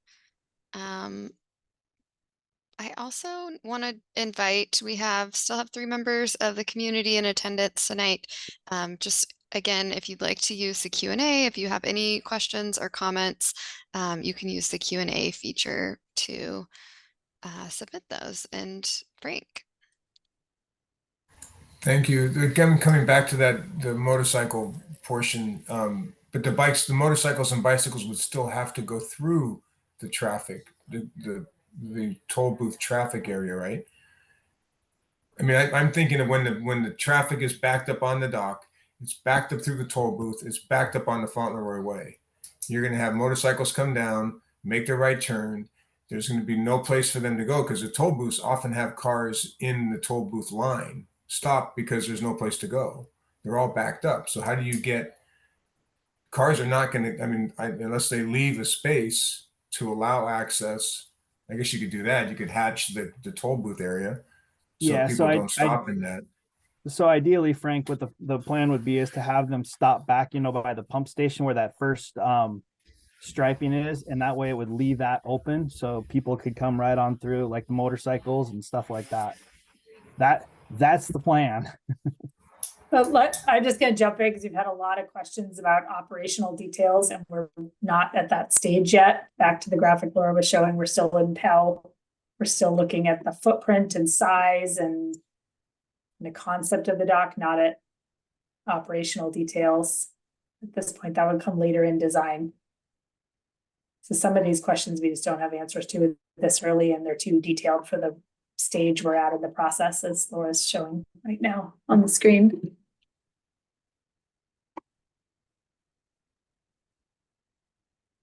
I also want to invite, we still have 3 members of the community in attendance tonight. Just again, if you'd like to use the Q&A, if you have any questions or comments, you can use the Q&A feature to submit those. And Frank.
Thank you. Again, coming back to the motorcycle portion, but the motorcycles and bicycles would still have to go through the traffic, the toll booth traffic area, right? I mean, I'm thinking of when the traffic is backed up on the dock, it's backed up through the toll booth, it's backed up on the Fauntleroy Way. You're going to have motorcycles come down, make the right turn. There's going to be no place for them to go because the toll booths often have cars in the toll booth line stop because there's no place to go. They're all backed up. So how do you get cars are not going to, I mean, unless they leave a space to allow access. I guess you could do that. You could hatch the toll booth area so
Yeah, so
people don't stop in that.
so ideally, Frank, what the plan would be is to have them stop back, by the pump station where that first striping is, and that way it would leave that open so people could come right on through, like the motorcycles and stuff like that. That's the plan.
But I'm just gonna jump in because you've had a lot of questions about operational details and we're not at that stage yet. Back to the graphic Laura was showing, we're still in Pell. We're still looking at the footprint and size and the concept of the dock, not at operational details. At this point, that would come later in design. So some of these questions we just don't have answers to this early, and they're too detailed for the stage we're at in the process, as Laura's showing right now on the screen.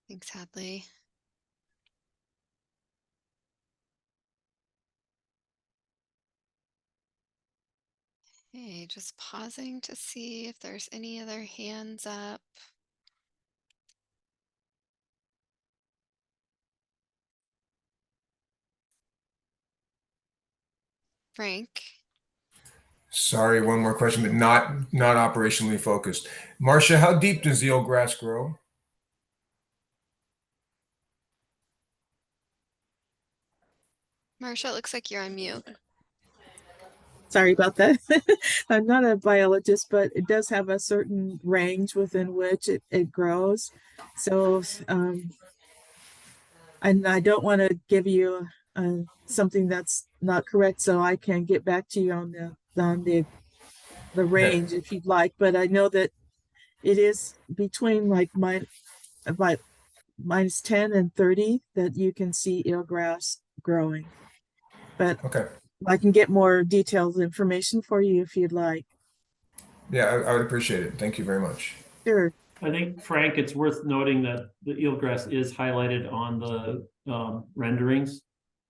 Thanks, Hadley. Okay, just pausing to see if there's any other hands up. Frank.
Sorry, one more question, but not operationally focused. Marcia, how deep does the eelgrass grow?
Marcia, it looks like you're on mute.
Sorry about that. I'm not a biologist, but it does have a certain range within which it grows. So, and I don't want to give you something that's not correct, so I can get back to you on the range if you'd like. But I know that it is between like about -10 and 30 that you can see eelgrass growing. But
okay,
I can get more detailed information for you if you'd like.
Yeah, I would appreciate it. Thank you very much.
Sure.
I think, Frank, it's worth noting that the eelgrass is highlighted on the renderings.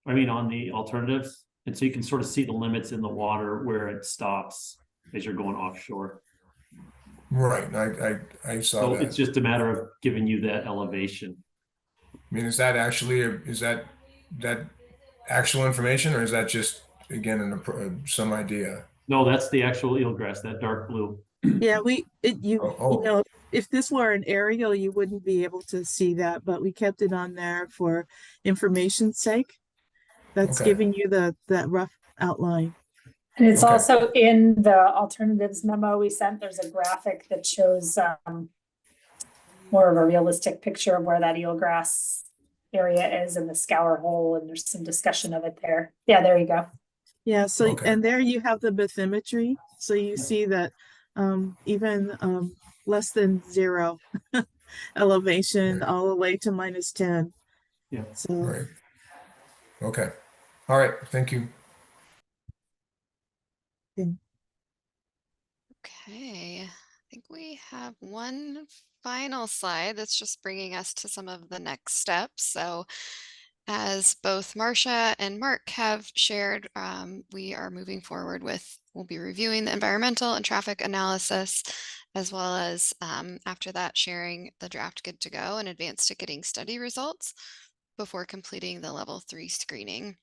I mean, on the alternatives. And so you can sort of see the limits in the water where it stops as you're going offshore.
Right, I saw
So
that.
it's just a matter of giving you that elevation.
I mean, is that actually is that actual information, or is that just again some idea?
No, that's the actual eelgrass, that dark blue.
Yeah, you know, if this were an aerial, you wouldn't be able to see that, but we kept it on there for information's sake. That's giving you that rough outline.
And it's also in the alternatives memo we sent. There's a graphic that shows more of a realistic picture of where that eelgrass area is in the scour hole, and there's some discussion of it there. Yeah, there you go.
Yeah, so and there you have the bathymetry. So you see that even less than 0 elevation all the way to -10.
Yeah.
So
right. Okay. All right. Thank you.
Okay, I think we have one final slide that's just bringing us to some of the next steps. So as both Marcia and Mark have shared, we are moving forward we'll be reviewing the environmental and traffic analysis, as well as after that, sharing the draft good to go and advanced ticketing study results before completing the level 3 screening.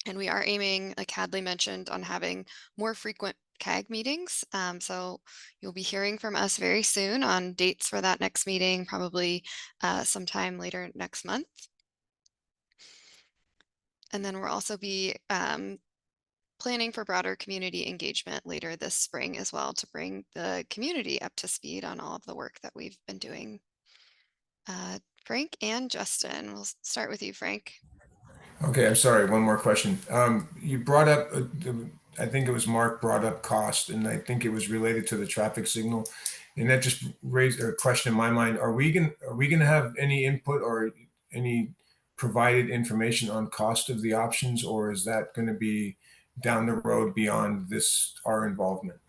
And we are aiming, like Hadley mentioned, on having more frequent CAG meetings. So you'll be hearing from us very soon on dates for that next meeting, probably sometime later next month. And then we'll also be planning for broader community engagement later this spring as well, to bring the community up to speed on all of the work that we've been doing. Frank and Justin, we'll start with you, Frank.
Okay, I'm sorry. One more question. You brought up, I think it was Mark brought up cost, and I think it was related to the traffic signal, and that just raised a question in my mind. Are we gonna have any input or any provided information on cost of the options, or is that going to be down the road beyond our involvement?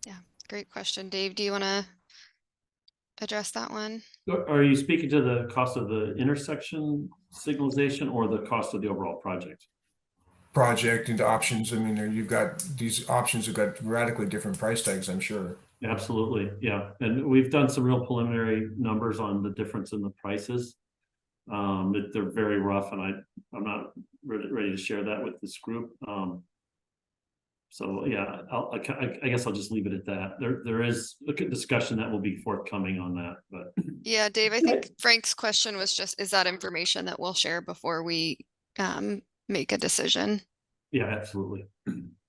Yeah, great question. Dave, do you want to address that one?
Are you speaking to the cost of the intersection signalization or the cost of the overall project?
Project and options. I mean, you've got these options have got radically different price tags, I'm sure.
Absolutely, yeah. And we've done some real preliminary numbers on the difference in the prices. They're very rough, and I'm not ready to share that with this group. So yeah, I guess I'll just leave it at that. There is a discussion that will be forthcoming on that, but
Yeah, Dave, I think Frank's question was just, is that information that we'll share before we make a decision?
yeah, absolutely.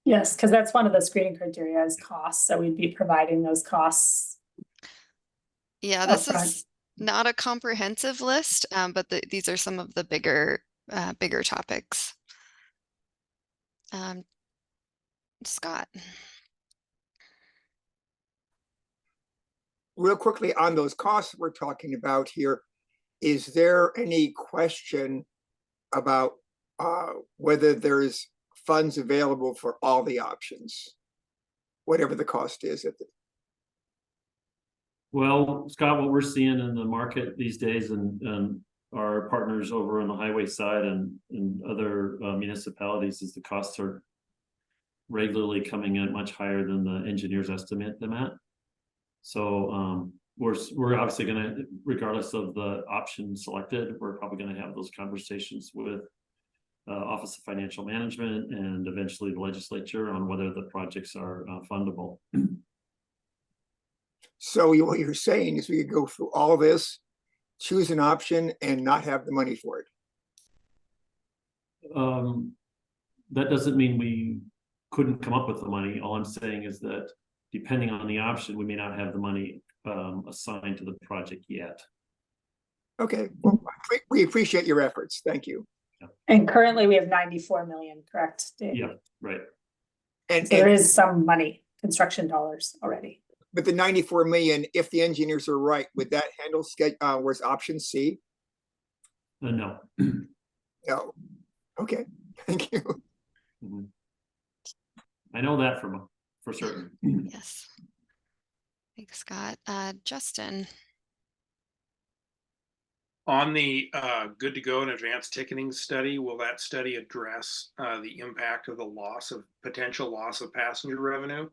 Yes, because that's one of the screening criteria is costs. So we'd be providing those costs.
Yeah, this
upfront.
is not a comprehensive list, but these are some of the bigger topics. Scott.
Real quickly on those costs we're talking about here, is there any question about whether there's funds available for all the options, whatever the cost is?
Well, Scott, what we're seeing in the market these days and our partners over on the highway side and other municipalities is the costs are regularly coming in much higher than the engineers estimate them at. So we're obviously going to, regardless of the option selected, we're probably going to have those conversations with Office of Financial Management and eventually the legislature on whether the projects are fundable.
So what you're saying is we could go through all this, choose an option and not have the money for it.
That doesn't mean we couldn't come up with the money. All I'm saying is that depending on the option, we may not have the money assigned to the project yet.
Okay, well, we appreciate your efforts. Thank you.
And currently we have 94 million, correct, Dave?
Yeah, right.
And
so there is some money, construction dollars already.
But the 94 million, if the engineers are right, would that handle where's option C?
No.
No. Okay, thank you.
Mm-hmm. I know that for certain.
Yes. Thanks, Scott. Justin.
On the good to go and advanced ticketing study, will that study address the impact of the potential loss of passenger revenue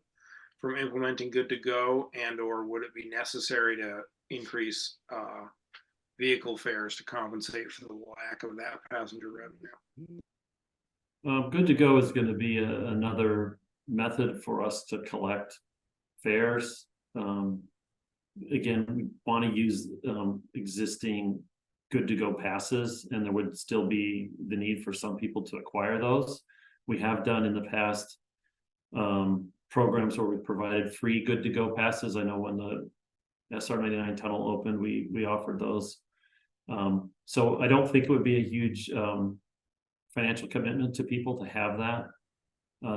from implementing good to go, and or would it be necessary to increase vehicle fares to compensate for the lack of that passenger revenue?
Good to go is going to be another method for us to collect fares. Again, we want to use existing good to go passes, and there would still be the need for some people to acquire those. We have done in the past programs where we provided free good to go passes. I know when the SR99 tunnel opened, we offered those. So I don't think it would be a huge financial commitment to people to have that.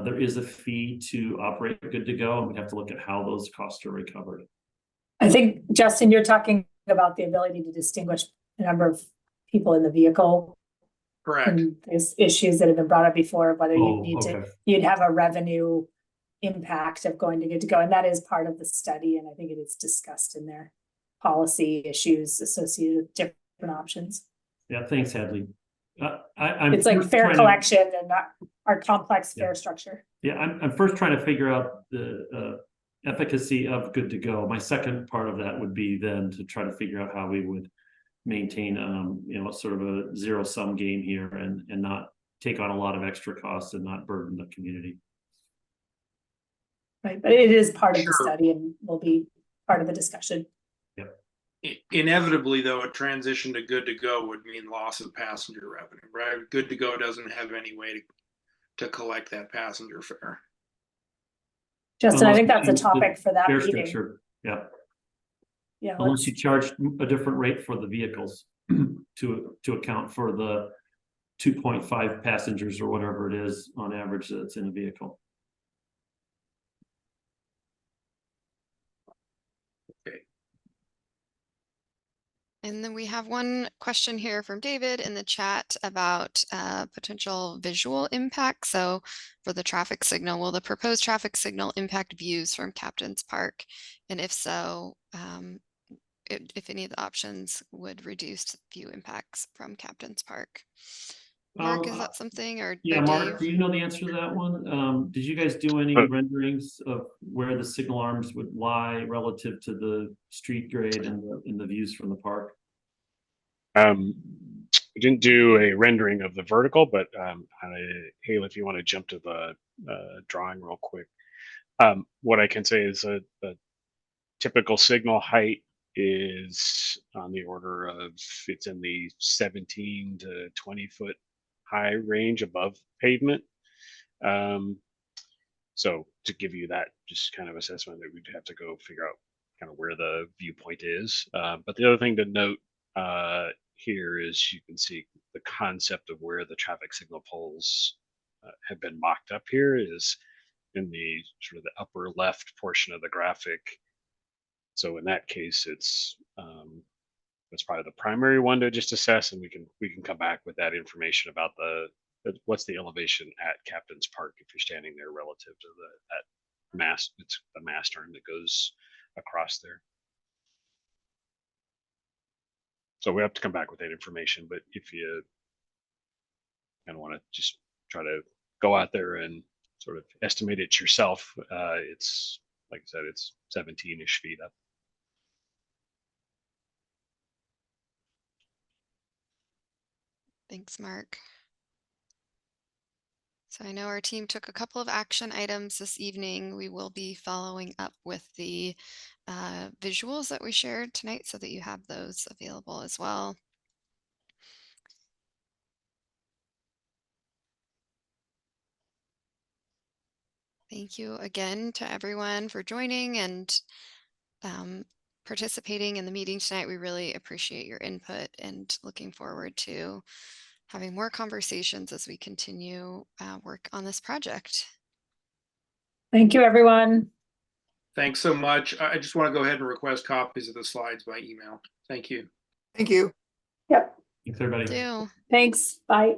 There is a fee to operate good to go, and we have to look at how those costs are recovered.
I think, Justin, you're talking about the ability to distinguish the number of people in the vehicle.
Correct.
And there's issues that have been brought up before, whether you need to, you'd have a revenue impact of going to good to go. And that is part of the study. And I think it is discussed in their policy issues associated with different options.
Yeah, thanks, Hadley.
It's like fare collection and not our complex fare structure.
Yeah, I'm first trying to figure out the efficacy of good to go. My second part of that would be then to try to figure out how we would maintain sort of a zero-sum game here and not take on a lot of extra costs and not burden the community.
Right, but it is part of the study and will be part of the discussion.
Inevitably, though, a transition to good to go would mean loss of passenger revenue, right? Good to go doesn't have any way to collect that passenger fare.
Justin, I think that's a topic for that meeting.
Structure. Yeah.
Yeah.
Unless you charge a different rate for the vehicles to account for the 2.5 passengers or whatever it is on average that's in a vehicle.
Okay.
And then we have one question here from David in the chat about potential visual impact. So for the traffic signal, will the proposed traffic signal impact views from Captain's Park? And if so, if any of the options would reduce view impacts from Captain's Park. Mark, is that something or
Yeah, Mark,
Dave?
do you know the answer to that one? Did you guys do any renderings of where the signal arms would lie relative to the street grade and the views from the park?
We didn't do a rendering of the vertical, but Haley, if you want to jump to the drawing real quick, what I can say is a typical signal height is on the order of, it's in the 17 to 20 foot high range above pavement. So to give you that just kind of assessment, that we'd have to go figure out kind of where the viewpoint is. But the other thing to note here is you can see the concept of where the traffic signal poles have been mocked up here is in the sort of the upper left portion of the graphic. So in that case, it's that's probably the primary one to just assess, and we can come back with that information about what's the elevation at Captain's Park if you're standing there relative to that mast. It's the mast arm that goes across there. So we have to come back with that information, but if you kind of want to just try to go out there and sort of estimate it yourself, it's, like I said, it's 17-ish feet up.
Thanks, Mark. So I know our team took a couple of action items this evening. We will be following up with the visuals that we shared tonight so that you have those available as well. Thank you again to everyone for joining and participating in the meeting tonight. We really appreciate your input and looking forward to having more conversations as we continue work on this project.
Thank you, everyone.
Thanks so much. I just want to go ahead and request copies of the slides by email. Thank you.
Thank you.
Yep.
Thanks, everybody.
Do.
Thanks. Bye.